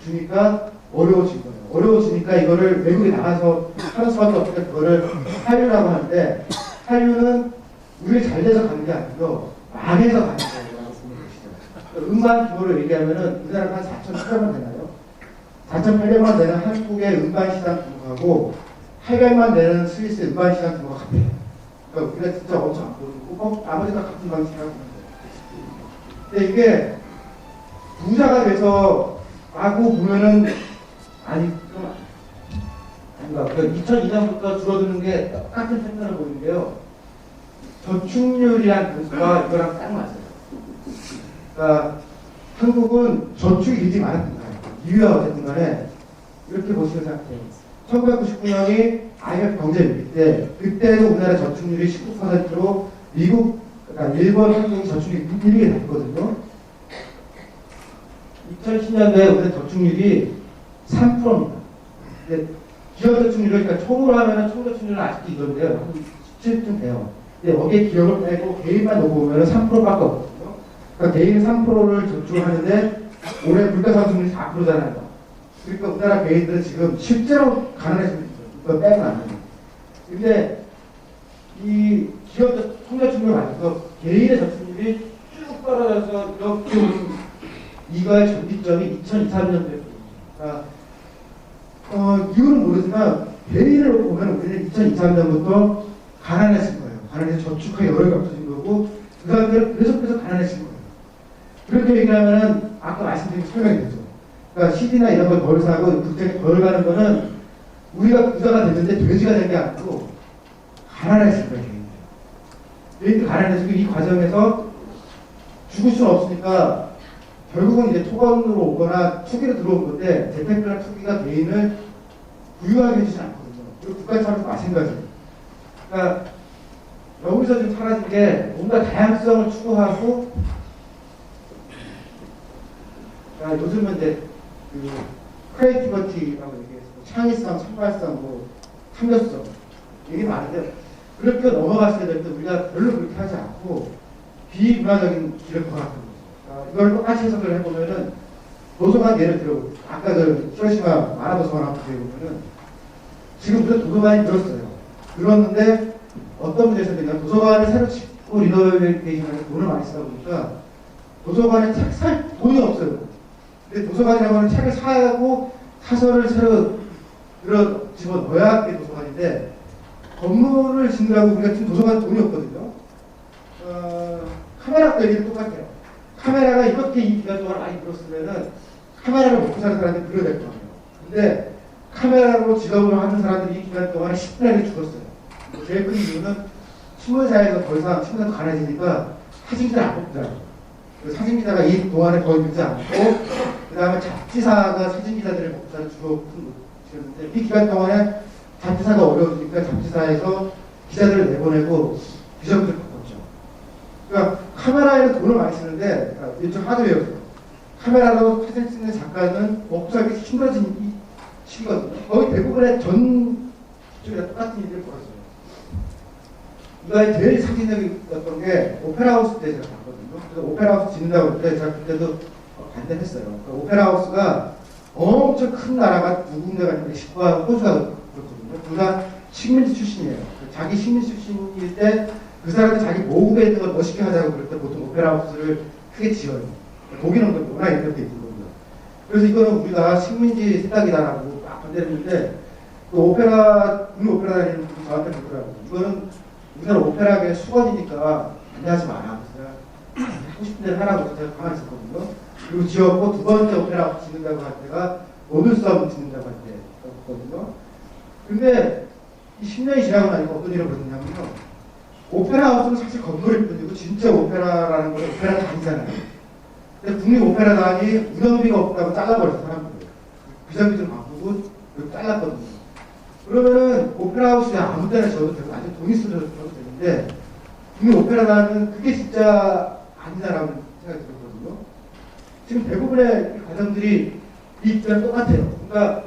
S5: 주니까 어려워진 거예요. 어려워지니까 이거를 외국에 나가서 하는 수밖에 없으니까 그거를 한류라고 하는데 한류는 우리 잘 돼서 가는 게 아니고 망해서 가는 거라고 보는 것이죠. 음반 규모를 얘기하면은 우리나라가 한 4,800만 되나요? 4,800만 되는 한국의 음반 시장 규모하고 800만 되는 스위스 음반 시장 규모가 같아요. 그러니까 우리가 진짜 엄청 안 보이고 나머지가 같은 방식이라고 보면 돼요. 근데 이게 부자가 돼서 하고 보면은 아니 좀 아닌가. 2002년부터 줄어드는 게 똑같은 패턴을 보이는데요. 저축률이란 단수가 이거랑 딱 맞아요. 그러니까 한국은 저축이 굉장히 많았던 거예요. 이유가 어쨌든 간에 이렇게 보시면 생각해요. 1999년이 IMF 경제 위기 때 그때도 우리나라 저축률이 19%로 미국, 그러니까 일본, 한국이 저축률이 1위에 났거든요. 2010년도에 우리나라 저축률이 3%입니다. 근데 기업 저축률을 그러니까 총으로 하면은 총 저축률은 아직도 이건데요. 한 17쯤 돼요. 근데 여기에 기업을 빼고 개인만 놓고 보면은 3%밖에 없거든요. 그러니까 개인 3%를 저축하는데 올해 물가 상승률이 4%잖아요. 그러니까 우리나라 개인들은 지금 실제로 가난해지고 있어요. 이거 빼면 안 돼요. 근데 이 기업 총저축률을 맞춰서 개인의 저축률이 쭉 떨어져서 이렇게 이거의 전기점이 2023년도였거든요. 그러니까 이유는 모르지만 개인을 놓고 보면 우리는 2023년부터 가난해진 거예요. 가난해서 저축하기 어려움이 없어진 거고 그 사람들은 계속해서 가난해진 거예요. 그렇게 얘기하면은 아까 말씀드린 설명이 되죠. 그러니까 CD나 이런 걸 덜 사고 극장에 덜 가는 거는 우리가 부자가 됐는데 돼지가 된 게 아니고 가난해진 거예요. 개인들 가난해지고 이 과정에서 죽을 수는 없으니까 결국은 이제 토건으로 오거나 투기로 들어온 건데 재테크나 투기가 개인을 부유하게 해주진 않거든요. 그리고 국가차도 마찬가지예요. 그러니까 여기서 좀 사라진 게 뭔가 다양성을 추구하고 요즘은 이제 그 크리에이티비티라고 얘기해서 창의성, 창발성, 뭐 참여성 얘기 많은데 그렇게 넘어갔어야 되는데 우리가 별로 그렇게 하지 않고 비문화적인 길을 걸어갔던 거죠. 이걸 똑같이 해석을 해보면은 도서관 예를 들어 아까 그 히로시마 만화도서관 한번 보면은 지금 우리가 도서관이 늘었어요. 늘었는데 어떤 문제가 생겼냐면 도서관을 새로 짓고 리노베이션에 돈을 많이 쓰다 보니까 도서관에 책 살 돈이 없어요. 근데 도서관이라고 하는 책을 사고 사설을 새로 집어넣어야 그게 도서관인데 건물을 짓느라고 우리가 지금 도서관에 돈이 없거든요. 카메라도 얘기는 똑같아요. 카메라가 이렇게 이 기간 동안 많이 들었으면은 카메라를 먹고 사는 사람들이 그려야 될 거 아니에요. 근데 카메라로 직업을 하는 사람들이 이 기간 동안에 10분의 1이 죽었어요. 제일 큰 이유는 신문사에서 더 이상 신문사가 가난해지니까 사진기를 안 뽑더라고요. 사진기사가 이 동안에 거의 늘지 않고 그 다음에 잡지사가 사진기사들을 먹고 사는 주로 큰 곳이었는데 이 기간 동안에 잡지사가 어려워지니까 잡지사에서 기자들을 내보내고 비정규를 바꿨죠. 그러니까 카메라에는 돈을 많이 쓰는데 이쪽 하드웨어죠. 카메라로 사진 찍는 작가는 먹고 살기 힘들어진 이 시기거든요. 거의 대부분의 전 쪽이랑 똑같은 일을 벌었어요. 이거의 제일 상징적이었던 게 오페라하우스 때 제가 봤거든요. 그래서 오페라하우스 짓는다고 할 때 제가 그때도 반대했어요. 그러니까 오페라하우스가 엄청 큰 나라가 두 군데가 멕시코와 호주가 그렇거든요. 둘 다 식민지 출신이에요. 자기 식민지 출신일 때 그 사람들이 자기 모국에 있는 걸 멋있게 하자고 그럴 때 보통 오페라하우스를 크게 지어요. 독일은 워낙 이렇게 있거든요. 그래서 이거는 우리가 식민지 생각이다라고 막 반대를 했는데 그 오페라, 우리 오페라 다니는 분이 저한테 그러더라고요. 이거는 우리나라 오페라계의 수건이니까 반대하지 마라. 그래서 하고 싶은 대로 하라고 제가 가만히 있었거든요. 그리고 지었고 두 번째 오페라 짓는다고 할 때가 노들섬 짓는다고 할 때였거든요. 근데 이 10년이 지나고 나니까 어떤 일이 벌어졌냐면요. 오페라 하우스는 사실 건물일 뿐이고 진짜 오페라라는 건 오페라가 아니잖아요. 근데 국립 오페라단이 운영비가 없다고 잘라버렸어 사람들. 비정규직을 바꾸고 그리고 잘랐거든요. 그러면은 오페라 하우스에 아무 때나 지어도 되고 완전 돈 있으면 지어도 되는데 국립 오페라단은 그게 진짜 아니다라고 생각이 들었거든요. 지금 대부분의 과정들이 이 입장 똑같아요. 그러니까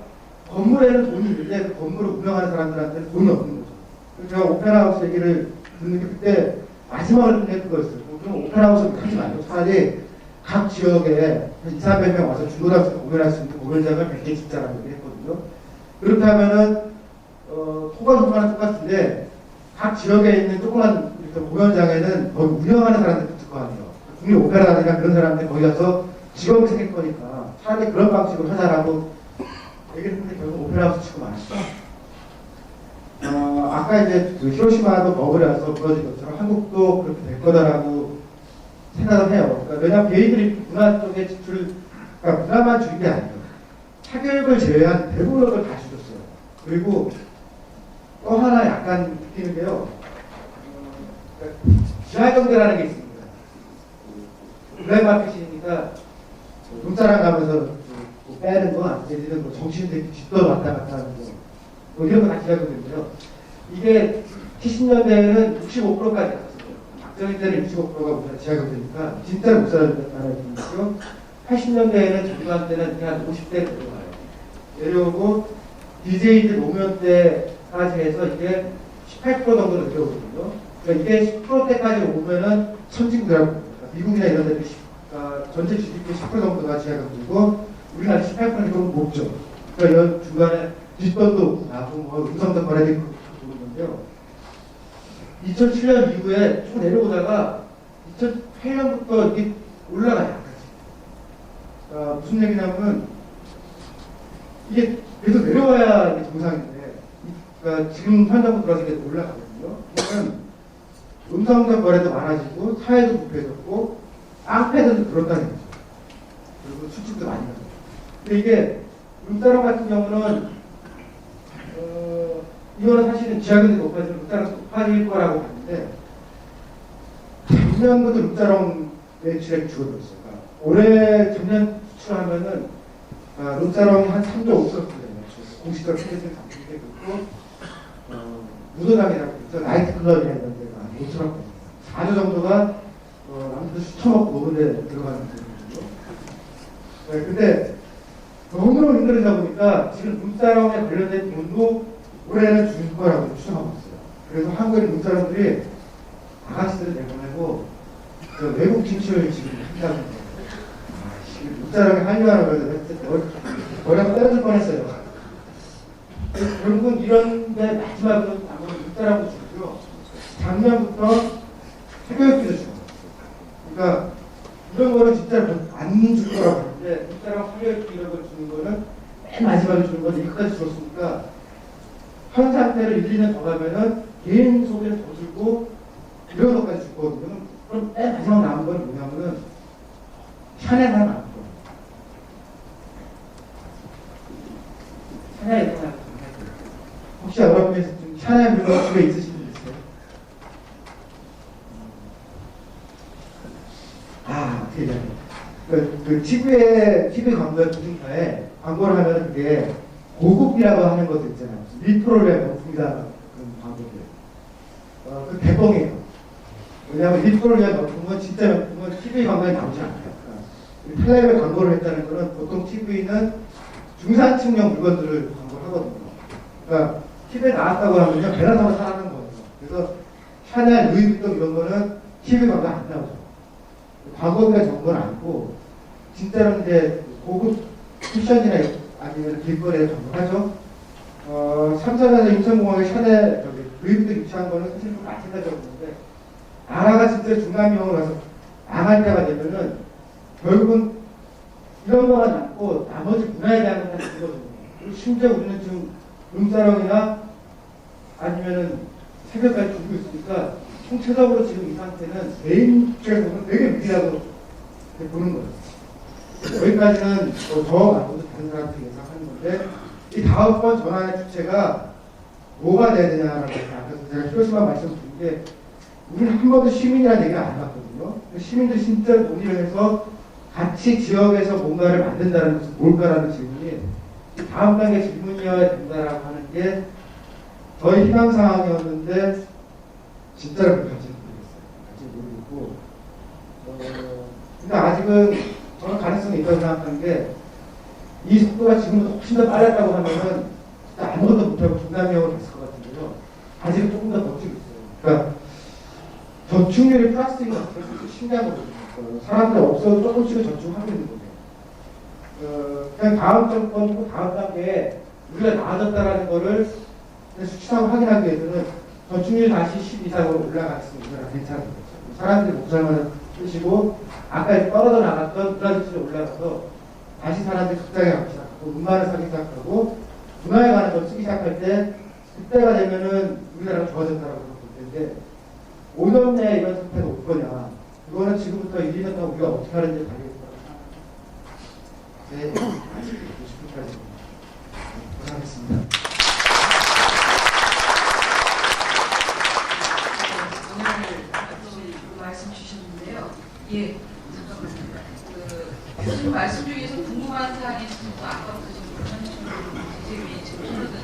S5: 건물에는 돈이 있는데 그 건물을 운영하는 사람들한테는 돈이 없는 거죠. 그래서 제가 오페라 하우스 얘기를 듣는 게 그때 마지막으로 듣는 게 그거였어요. 그럼 오페라 하우스 하지 말고 차라리 각 지역에 200~300명 와서 중고등학생 공연할 수 있는 공연장을 100개 짓자라고 얘기를 했거든요. 그렇다면은 토가 조건은 똑같은데 각 지역에 있는 조그만 공연장에는 거기 운영하는 사람들이 붙을 거 아니에요. 국립 오페라단이나 그런 사람들이 거기 가서 직업이 생길 거니까 차라리 그런 방식으로 하자라고 얘기를 했는데 결국 오페라 하우스 치고 말았죠. 아까 이제 그 히로시마도 먹으려서 부러진 것처럼 한국도 그렇게 될 거다라고 생각을 해요. 그러니까 왜냐하면 개인들이 문화 쪽에 지출을, 그러니까 문화만 줄인 게 아니에요. 사교육을 제외한 대부분을 다 줄였어요. 그리고 또 하나 약간 느끼는 게요. 지하경제라는 게 있습니다. 블랙마켓이니까 눈사람 가면서 뭐 빼는 거, 얘들은 뭐 정신들 집도 왔다 갔다 하는 거, 뭐 이런 거 다 지하경제인데요. 이게 70년대에는 65%까지 갔어요. 박정희 때는 65%가 우리나라 지하경제니까 진짜로 못 살아있는 거죠. 80년대에는 정부한 때는 그냥 50대 내려와요. 내려오고 DJ들 노무현 때까지 해서 이게 18% 정도 내려오거든요. 그러니까 이게 10%대까지 오면은 선진국이라고 합니다. 미국이나 이런 데는 전체 GDP 10% 정도가 지하경제고 우리나라 18%는 좀 높죠. 그러니까 이 중간에 뒷돈도 나고 뭐 음성도 거래되고 그러는데요. 2007년 이후에 쭉 내려오다가 2008년부터 이게 올라가요. 무슨 얘기냐면 이게 계속 내려와야 이게 정상인데, 그러니까 지금 현장으로 들어와서 이게 올라가거든요. 그러면 음성적 거래도 많아지고 사회도 부패해졌고 깡패들도 그렇다는 거죠. 그리고 수출도 많이 가죠. 근데 이게 룸사롱 같은 경우는 이거는 사실은 지하경제 높아지면 룸사롱 높아질 거라고 봤는데 작년부터 룸사롱 매출액이 줄어들었어요. 그러니까 올해 작년 수출하면은 룸사롱이 한 3조 5천 돼요. 공식적으로 생겼을 때 그렇고 무도장이라고 있죠. 나이트클럽이나 이런 데가 5천억 4조 정도가 남들 수천억 노는 데 들어가는 거거든요. 네, 근데 너무 힘들다 보니까 지금 룸사롱에 관련된 돈도 올해는 줄 거라고 추정하고 있어요. 그래서 한국에 있는 사람들이 아가씨들을 내보내고 그 외국 진출을 지금 한다고 해요. 눈사람이 한류하는 거에서 머리가 떨어질 뻔했어요. 결국은 이런데 마지막으로 눈사람도 주고요. 작년부터 사교육비도 주고. 그러니까 이런 거는 진짜 안 줄 거라고 하는데 눈사람 사교육비 이런 걸 주는 거는 맨 마지막에 주는 건데 이것까지 줬으니까 현 상태를 1, 2년 더 가면은 개인 소비를 더 주고 이런 것까지 줬거든요. 그럼 맨 마지막 남은 건 뭐냐면은 샤넬 하나 남은 거예요. 샤넬 하나. 혹시 여러분께서 좀 샤넬 물건 집에 있으신 분 있어요? 어떻게 해야 그 TV 광고 중심가에 광고를 하면 그게 고급이라고 하는 것도 있잖아요. 리프로레 명품이다 그런 광고들. 그 대뻥이에요. 왜냐하면 리프로레 명품은 진짜 명품은 TV 광고에 나오지 않아요. 그러니까 텔레비에 광고를 했다는 거는 보통 TV는 중산층용 물건들을 광고를 하거든요. 그러니까 TV에 나왔다고 하면요 배나 타고 사는 거예요. 그래서 샤넬, 루이비통 이런 거는 TV 광고 안 나오죠. 광고가 좋은 건 아니고 진짜로 이제 고급 패션이나 아니면 길거리에 광고하죠. 삼성에서 인천공항에 샤넬 루이비통 유치한 거는 사실 좀 마찬가지라고 보는데 나라가 진짜 중간병으로 가서 망할 때가 되면은 결국은 이런 거만 남고 나머지 문화에 대한 건 다 죽거든요. 그리고 심지어 우리는 지금 룸사롱이나 아니면은 새벽까지 주고 있으니까 총체적으로 지금 이 상태는 개인 입장에서는 되게 위기라고 보는 거예요. 여기까지는 저 말고도 다른 사람들이 예상하는 건데 이 다음번 전환의 주체가 뭐가 돼야 되냐라고 아까 제가 히로시마 말씀드린 게 우리는 한 번도 시민이라는 얘기를 안 해봤거든요. 시민들이 진짜 논의를 해서 같이 지역에서 뭔가를 만든다는 것은 뭘까라는 질문이 다음 단계 질문이어야 된다라고 하는 게 저희 희망 상황이었는데 진짜로 그런지 모르겠어요. 근데 아직은 저는 가능성이 있다고 생각하는 게 이 속도가 지금보다 훨씬 더 빨랐다고 하면은 진짜 아무것도 못하고 중단명으로 됐을 것 같은데요. 아직은 조금 더 버티고 있어요. 그러니까 저축률이 플러스인 것 같아요. 신기한 거거든요. 사람들 없어도 조금씩은 저축하고 있는 거예요. 그냥 다음 정권, 다음 단계에 우리가 나아졌다라는 거를 수치상으로 확인하기 위해서는 저축률이 다시 10 이상으로 올라갔으면 괜찮은 거죠. 사람들이 목살만 쓰시고 아까 떨어져 나갔던 문화지수가 올라가서 다시 사람들이 극장에 가기 시작하고 문화를 사기 시작하고 문화에 관한 걸 쓰기 시작할 때 그때가 되면은 우리나라가 좋아졌다라고 볼 텐데 5년 내에 이런 상태가 올 거냐 그거는 지금부터 1, 2년 동안 우리가 어떻게 하는지 달려있다고 생각합니다. 네, 아직 50분까지 고생하셨습니다.
S2: 말씀 주셨는데요. 예, 잠깐만요. 교수님 말씀 중에서 궁금한 사항이 있어서 아까부터 지금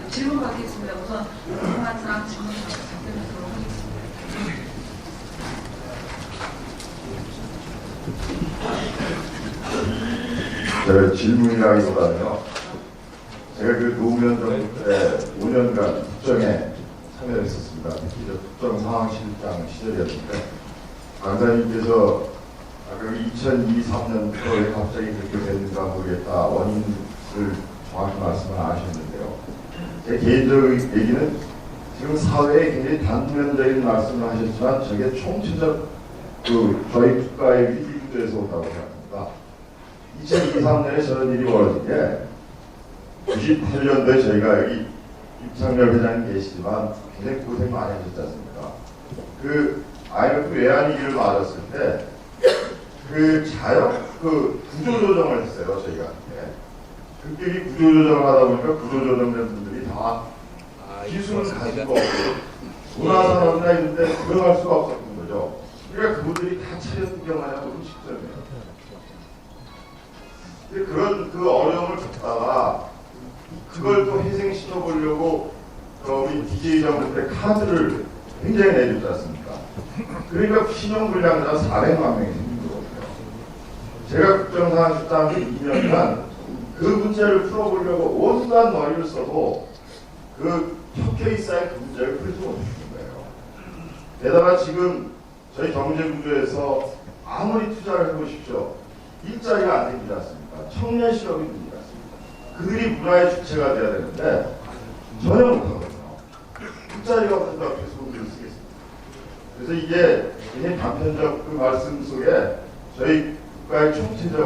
S2: 질문 받겠습니다. 우선 궁금한 사항 질문 답변하도록 하겠습니다.
S3: 제가 질문이라기보다는요. 제가 그 노무현 정부 때 5년간 국정에 참여했었습니다. 특히 국정상황실장 시절이었는데 강사님께서 아까 2023년부터 왜 갑자기 그렇게 됐는가 모르겠다 원인을 정확히 말씀을 하셨는데요. 제 개인적인 얘기는 지금 사회에 굉장히 단면적인 말씀을 하셨지만 저게 총체적 저희 국가의 위기 구조에서 온다고 생각합니다. 2023년에 저런 일이 벌어진 게 98년도에 저희가 여기 김창렬 회장님 계시지만 굉장히 고생 많이 하셨지 않습니까? 그 IMF 외환위기를 맞았을 때 구조조정을 했어요, 저희가. 급격히 구조조정을 하다 보니까 구조조정된 분들이 다 기술을 가지고 문화산업이나 이런 데 들어갈 수가 없었던 거죠. 그러니까 그분들이 다 차려구경하냐고 음식점이에요. 근데 그런 그 어려움을 겪다가 그걸 또 희생시켜 보려고 우리 DJ 정부 때 카드를 굉장히 내줬지 않습니까? 그러니까 신용불량자 400만 명이 생긴 거거든요. 제가 국정상황실장 2년간 그 문제를 풀어보려고 온갖 머리를 써도 그 혁혁이 쌓인 그 문제를 풀지 못했던 거예요. 게다가 지금 저희 경제 구조에서 아무리 투자를 해보십시오. 일자리가 안 생기지 않습니까? 청년 실업이 생기지 않습니까? 그들이 문화의 주체가 돼야 되는데 전혀 못하거든요. 일자리가 없는다고 해서 돈을 쓰겠습니다. 그래서 이게 굉장히 단편적 그 말씀 속에 저희 국가의 총체적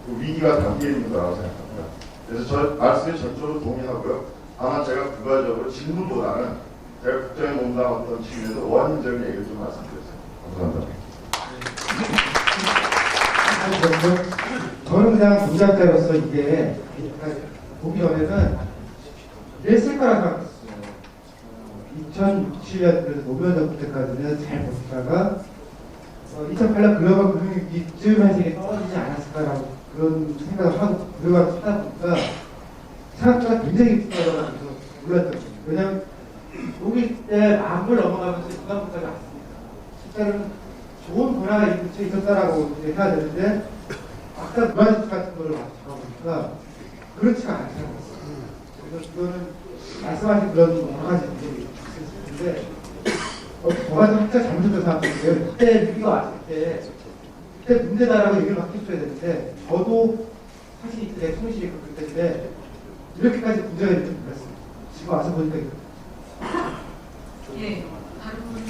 S3: 그 위기가 담겨 있는 거라고 생각합니다. 그래서 저 말씀에 전적으로 동의하고요. 다만 제가 부가적으로 질문보다는 제가 국정에 몸담았던 측면에서 원인적인 얘기를 좀 말씀드렸습니다. 감사합니다.
S5: 저는 그냥 동작자로서 이게 보기 전에는 이랬을 거라고 생각했어요. 2007년 그래서 노무현 정부 때까지는 잘 버티다가 2008년 글로벌 금융위기쯤 한색이 떨어지지 않았을까라고 그런 생각을 하고 그러고 하다 보니까 생각보다 굉장히 비싸다고 해서 놀랐던 거죠. 왜냐하면 여기 때 만불 넘어가면서 중간부까지 왔습니다. 실제로는 좋은 변화가 있었다라고 이제 해야 되는데 막상 무한지수 같은 거를 잡아보니까 그렇지가 않더라고요. 그래서 그거는 말씀하신 그런 여러 가지 문제들이 있을 텐데 저가 진짜 잘못했다고 생각하는데요. 그때 위기가 왔을 때 그때 문제다라고 얘기를 막 해줘야 되는데 저도 사실 그때 통신이 그럴 때인데 이렇게까지 문제가 있는 줄 몰랐습니다. 지금 와서 보니까
S2: 예, 다른 분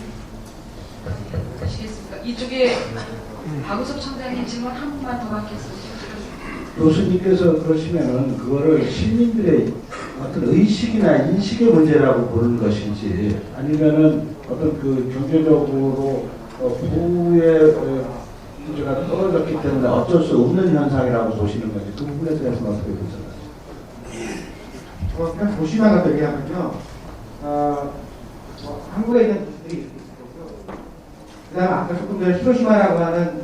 S2: 하시겠습니까? 이쪽에 박우섭 청장님 질문 한 분만 더 받겠습니다.
S6: 교수님께서 그러시면은 그거를 시민들의 어떤 의식이나 인식의 문제라고 보는 것인지 아니면은 어떤 그 경제적으로 부의 문제가 떨어졌기 때문에 어쩔 수 없는 현상이라고 보시는 건지 그 부분에 대해서 어떻게 보세요?
S5: 그냥 조심하게 얘기하면요. 한국에 있는 뉴스들이 이렇게 있고요. 그 다음에 아까 조금 전에 히로시마라고 하는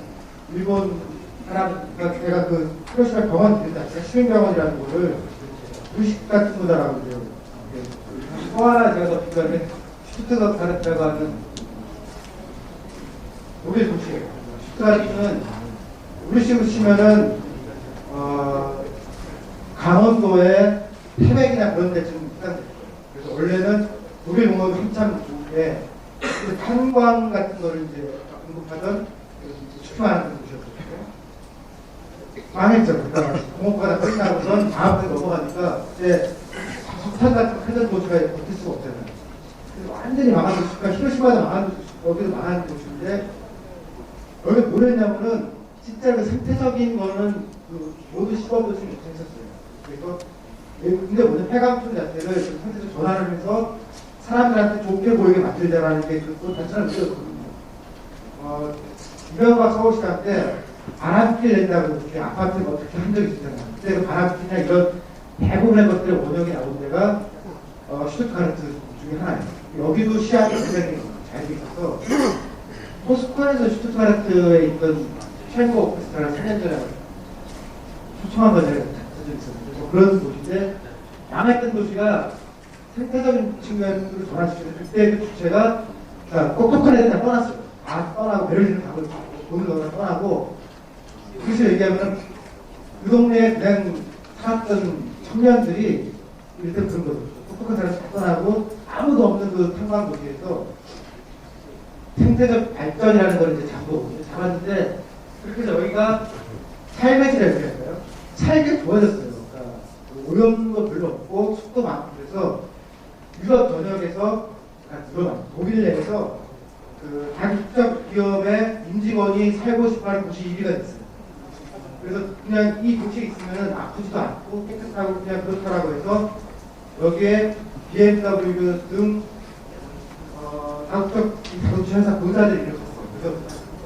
S5: 일본 사람, 그러니까 제가 그 히로시마 병원 들렸다. 시민병원이라는 거를 의식 같은 거다라고 그래요. 또 하나 제가 더 비교하면 슈트가르트라고 하는 독일 도시예요. 슈트가르트는 우리식으로 치면은 강원도의 태백이나 그런 데쯤 해당돼요. 그래서 원래는 독일 농업이 한참 좋은데 탄광 같은 거를 이제 공급하던 수출하는 곳이었거든요. 망했죠. 그러니까 공업화가 끝나고선 다음에 넘어가니까 이제 석탄 같은 거 하던 도시가 버틸 수가 없잖아요. 그래서 완전히 망한 도시가 히로시마도 망한 도시, 여기도 망한 도시인데 여기 뭘 했냐면은 진짜 그 생태적인 거는 그 모두 시범도시 못했었어요. 그래서 근데 오늘 폐광촌 자체를 상태적 전환을 해서 사람들한테 좋게 보이게 만들자라는 게 그 단천을 느꼈거든요. 이명박 서울시장 때 바람피를 낸다고 이렇게 아파트 어떻게 한 적이 있었잖아요. 그때 그 바람피나 이런 대부분의 것들의 원형이 나온 데가 슈트가르트 중에 하나예요. 여기도 시야가 굉장히 잘 돼 있어서 포스콘에서 슈트가르트에 있던 첼코 오케스트라를 3년 전에 초청한 거를 적이 있었는데 그런 도시인데 망했던 도시가 생태적인 측면으로 전환시켰는데 그때 그 주체가 똑똑한 애들 다 떠났어요. 다 떠나고 베를린을 가고 돈을 넣어서 떠나고 그래서 얘기하면 그 동네에 그냥 살았던 청년들이 일단 그런 거죠. 똑똑한 사람이 다 떠나고 아무도 없는 그 탄광 도시에서 생태적 발전이라는 걸 이제 잡았는데 그렇게 해서 여기가 삶의 질을 이렇게 할까요? 살기 좋아졌어요. 그러니까 오염도 별로 없고 숲도 많고 그래서 유럽 전역에서 독일 내에서 그 다국적 기업의 임직원이 살고 싶어하는 도시 1위가 됐어요. 그래서 그냥 이 도시에 있으면 아프지도 않고 깨끗하고 그냥 그렇다라고 해서 여기에 BMW 등 다국적 자동차 회사 본사들이 일어섰어요. 그래서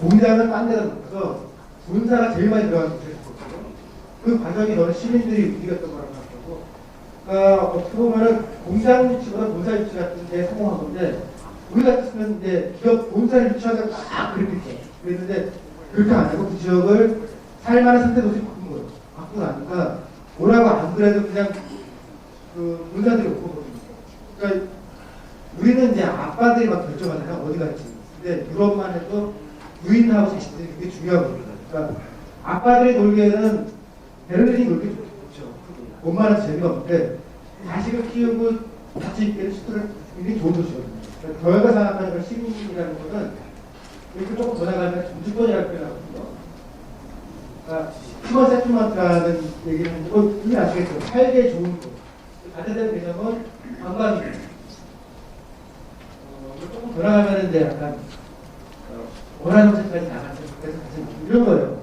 S5: 공장을 딴 데다 놓고서 본사가 제일 많이 들어가는 곳이었거든요. 그 과정이 너는 시민들이 움직였던 거라고 생각하고, 그러니까 어떻게 보면은 공장 유치보다 본사 유치 같은 데 성공한 건데, 우리 같았으면 이제 기업 본사를 유치하자고 막 그랬겠죠. 그랬는데 그렇게 안 하고 그 지역을 살만한 상태 도시 바꾼 거예요. 바꾸고 나니까 뭐라고 안 그래도 그냥 그 본사들이 없거든요. 그러니까 우리는 이제 아빠들이 막 결정하잖아요. 어디 갈지. 근데 유럽만 해도 부인하고 자식들이 그게 중요하거든요. 그러니까 아빠들이 놀기에는 베를린이 놀기 좋죠. 돈만 해도 재미가 없는데 자식을 키우고 같이 있기에는 슈트를 굉장히 좋은 도시거든요. 저희가 생각하는 그 시민이라는 것은 이렇게 조금 더 나가면 정치권이라고 표현하거든요. 그러니까 휴먼 세틀먼트라는 얘기는 이미 아시겠죠. 살기 좋은 곳. 반대되는 개념은 관광입니다. 조금 더 나가면 이제 약간 원하는 곳까지 나가서 그래서 같이 이런 거예요.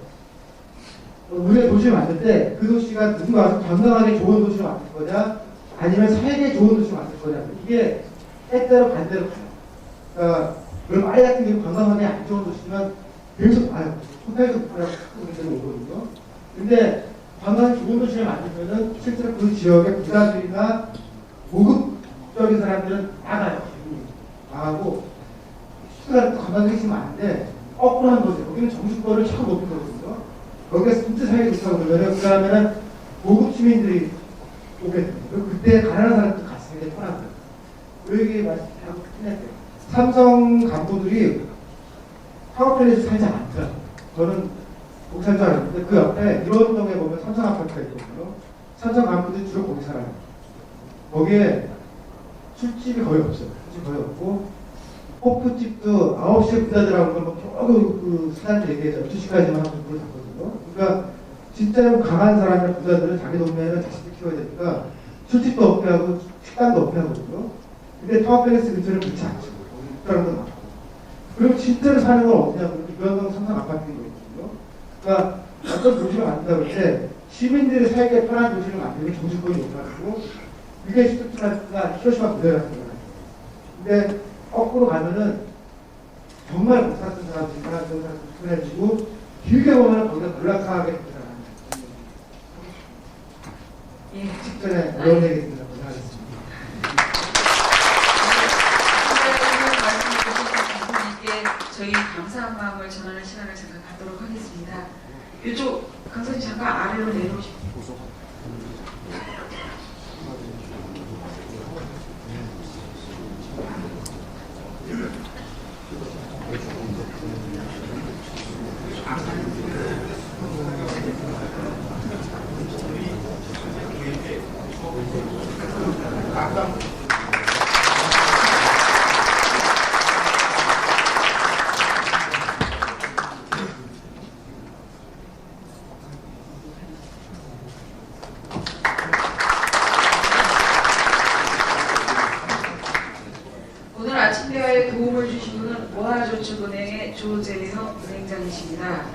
S5: 우리가 도시를 만들 때 그 도시가 누군가 와서 관광하기 좋은 도시로 만들 거냐 아니면 살기 좋은 도시로 만들 거냐 이게 때때로 반대로 가요. 그러니까 그럼 아예 같은 경우 관광하기 안 좋은 도시면 계속 와요. 호텔도 못 가고 자꾸 오거든요. 근데 관광이 좋은 도시를 만들면은 실제로 그 지역의 부자들이나 고급적인 사람들은 나가요. 나가고 수도가 관광객이 있으면 안 돼. 거꾸로 한 거죠. 여기는 정신권을 참 높인 거거든요. 거기가 진짜 살기 좋다고 그러면은 그 다음에는 고급 시민들이 오게 됩니다. 그때 가난한 사람들 같이 살기 편한 거예요. 그 얘기 말씀하고 끝냈대요. 삼성 간부들이 사업편에서 살지 않더라고요. 저는 거기 살 줄 알았는데 그 옆에 일원동에 보면 삼성 아파트가 있거든요. 삼성 간부들이 주로 거기 살아요. 거기에 술집이 거의 없어요. 술집이 거의 없고 호프집도 9시에 부자들하고 그 사람들 얘기해서 12시까지만 하고 그걸 닫거든요. 그러니까 진짜로 강한 사람이나 부자들은 자기 동네에는 자식들 키워야 되니까 술집도 없게 하고 식당도 없게 하거든요. 근데 타워팰리스 근처는 그렇지 않죠. 사람도 많고. 그럼 진짜로 사는 건 어디냐고 유연동 삼성 아파트인 거거든요. 그러니까 어떤 도시를 만든다 그럴 때 시민들이 살기 편한 도시를 만들면 정치권이 높아지고 그게 스투트가르트나 히로시마 부대 같은 거예요. 근데 거꾸로 가면은 정말 못 살던 사람들이나 그런 사람들 편해지고 길게 보면 거기가 몰락하게 되잖아요.
S2: 예.
S5: 직전에 어려운 얘기입니다. 고생하셨습니다.
S2: 저희 감사한 마음을 전하는 시간을 잠깐 갖도록 하겠습니다. 이쪽 강사님 잠깐 아래로 내려오시고. 오늘 아침 대화에 도움을 주신 분은 모아저축은행의 조재형 은행장이십니다.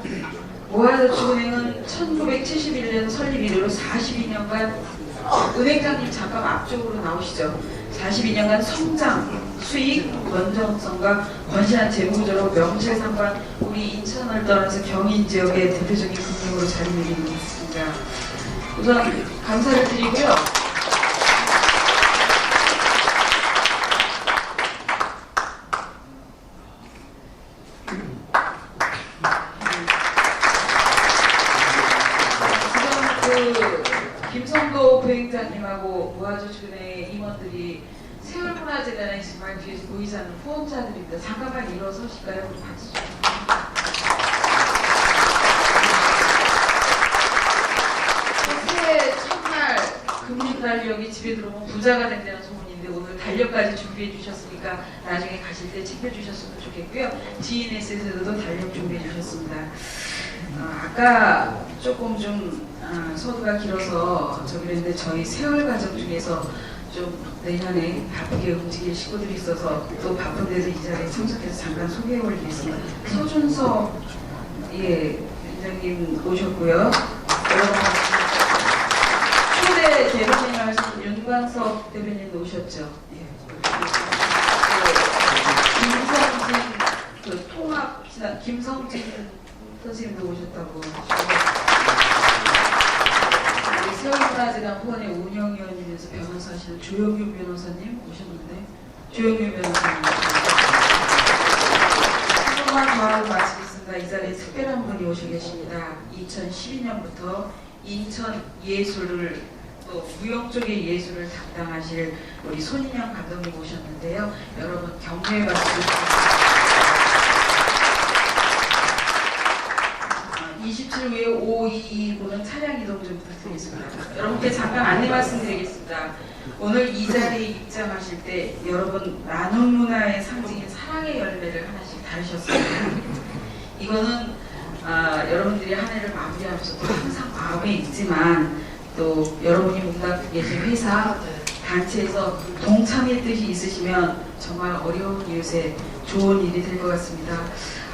S2: 모아저축은행은 1971년 설립 이래로 42년간 은행장님 잠깐 앞쪽으로 나오시죠. 42년간 성장, 수익, 건전성과 건실한 재무구조로 명실상부한 우리 인천을 떠나서 경인 지역의 대표적인 금융으로 자리매김 있습니다. 우선 감사를 드리고요. 김성도 부행장님하고 모아저축은행의 임원들이 세월문화재단에 정말 뒤에서 보이지 않는 후원자들입니다. 잠깐만 일어서실까요? 우리 박수 좀. 새해 첫날 금융 달력이 집에 들어오면 부자가 된다는 소문인데 오늘 달력까지 준비해 주셨으니까 나중에 가실 때 챙겨주셨으면 좋겠고요. GNS에서도 달력 준비해 주셨습니다. 아까 조금 좀 소두가 길어서 그랬는데 저희 세월 가족 중에서 좀 내년에 바쁘게 움직일 식구들이 있어서 또 바쁜데도 이 자리에 참석해서 잠깐 소개해 올리겠습니다. 서준서 위원장님 오셨고요. 초대 대변인 하신 윤광석 대변인도 오셨죠. 김성진 통합 김성진 선생님도 오셨다고. 세월문화재단 후원의 운영위원이면서 변호사 하시는 조영규 변호사님 오셨는데 조영규 변호사님 한번만 더 하고 마치겠습니다. 이 자리에 특별한 분이 오셔 계십니다. 2012년부터 인천 예술을 또 무용 쪽의 예술을 담당하실 우리 손인영 감독님 오셨는데요. 여러분 격려의 박수 부탁드립니다. 27일 오후 이분은 차량 이동 좀 부탁드리겠습니다. 여러분께 잠깐 안내 말씀드리겠습니다. 오늘 이 자리에 입장하실 때 여러분 나눔 문화의 상징인 사랑의 열매를 하나씩 다루셨습니다. 이거는 여러분들이 한 해를 마무리하면서도 항상 마음에 있지만 또 여러분이 몸담고 계신 회사, 단체에서 동참의 뜻이 있으시면 정말 어려운 이웃에 좋은 일이 될 것 같습니다.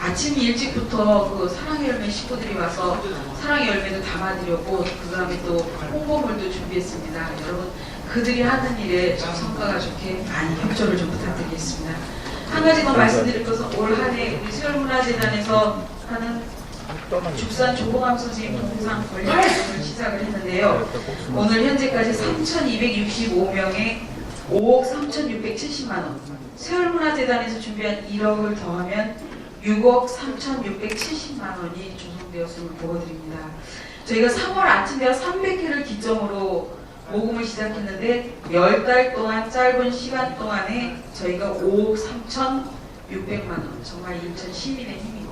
S2: 아침 일찍부터 그 사랑의 열매 식구들이 와서 사랑의 열매도 담아드렸고 그 다음에 또 홍보물도 준비했습니다. 여러분 그들이 하는 일에 좀 성과가 좋게 많이 협조를 좀 부탁드리겠습니다. 한 가지 더 말씀드릴 것은 올 한 해 우리 세월문화재단에서 하는 죽산 조봉암 선생님 동상 권리 활동을 시작을 했는데요. 오늘 현재까지 3,265명에 5억 3,670만 원, 세월문화재단에서 준비한 1억을 더하면 6억 3,670만 원이 조성되었음을 보고드립니다. 저희가 3월 아침에 300회를 기점으로 모금을 시작했는데 10달 동안 짧은 시간 동안에 저희가 5억 3,600만 원, 정말 인천 시민의 힘입니다.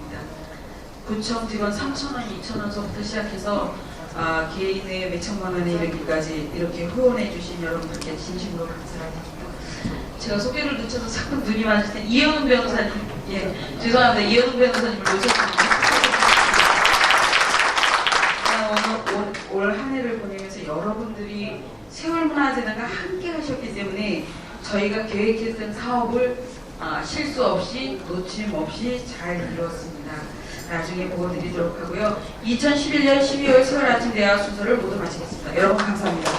S2: 구청 직원 3,000원, 2,000원서부터 시작해서 개인의 몇천만 원에 이르기까지 이렇게 후원해 주신 여러분들께 진심으로 감사드립니다. 제가 소개를 늦춰서 자꾸 눈이 맞을 때 이현웅 변호사님, 예, 죄송합니다. 이현웅 변호사님을 놓쳤습니다. 올 한 해를 보내면서 여러분들이 세월문화재단과 함께 하셨기 때문에 저희가 계획했던 사업을 실수 없이 놓침 없이 잘 이루었습니다. 나중에 보고드리도록 하고요. 2011년 12월 세월 아침 대화 순서를 모두 마치겠습니다. 여러분 감사합니다.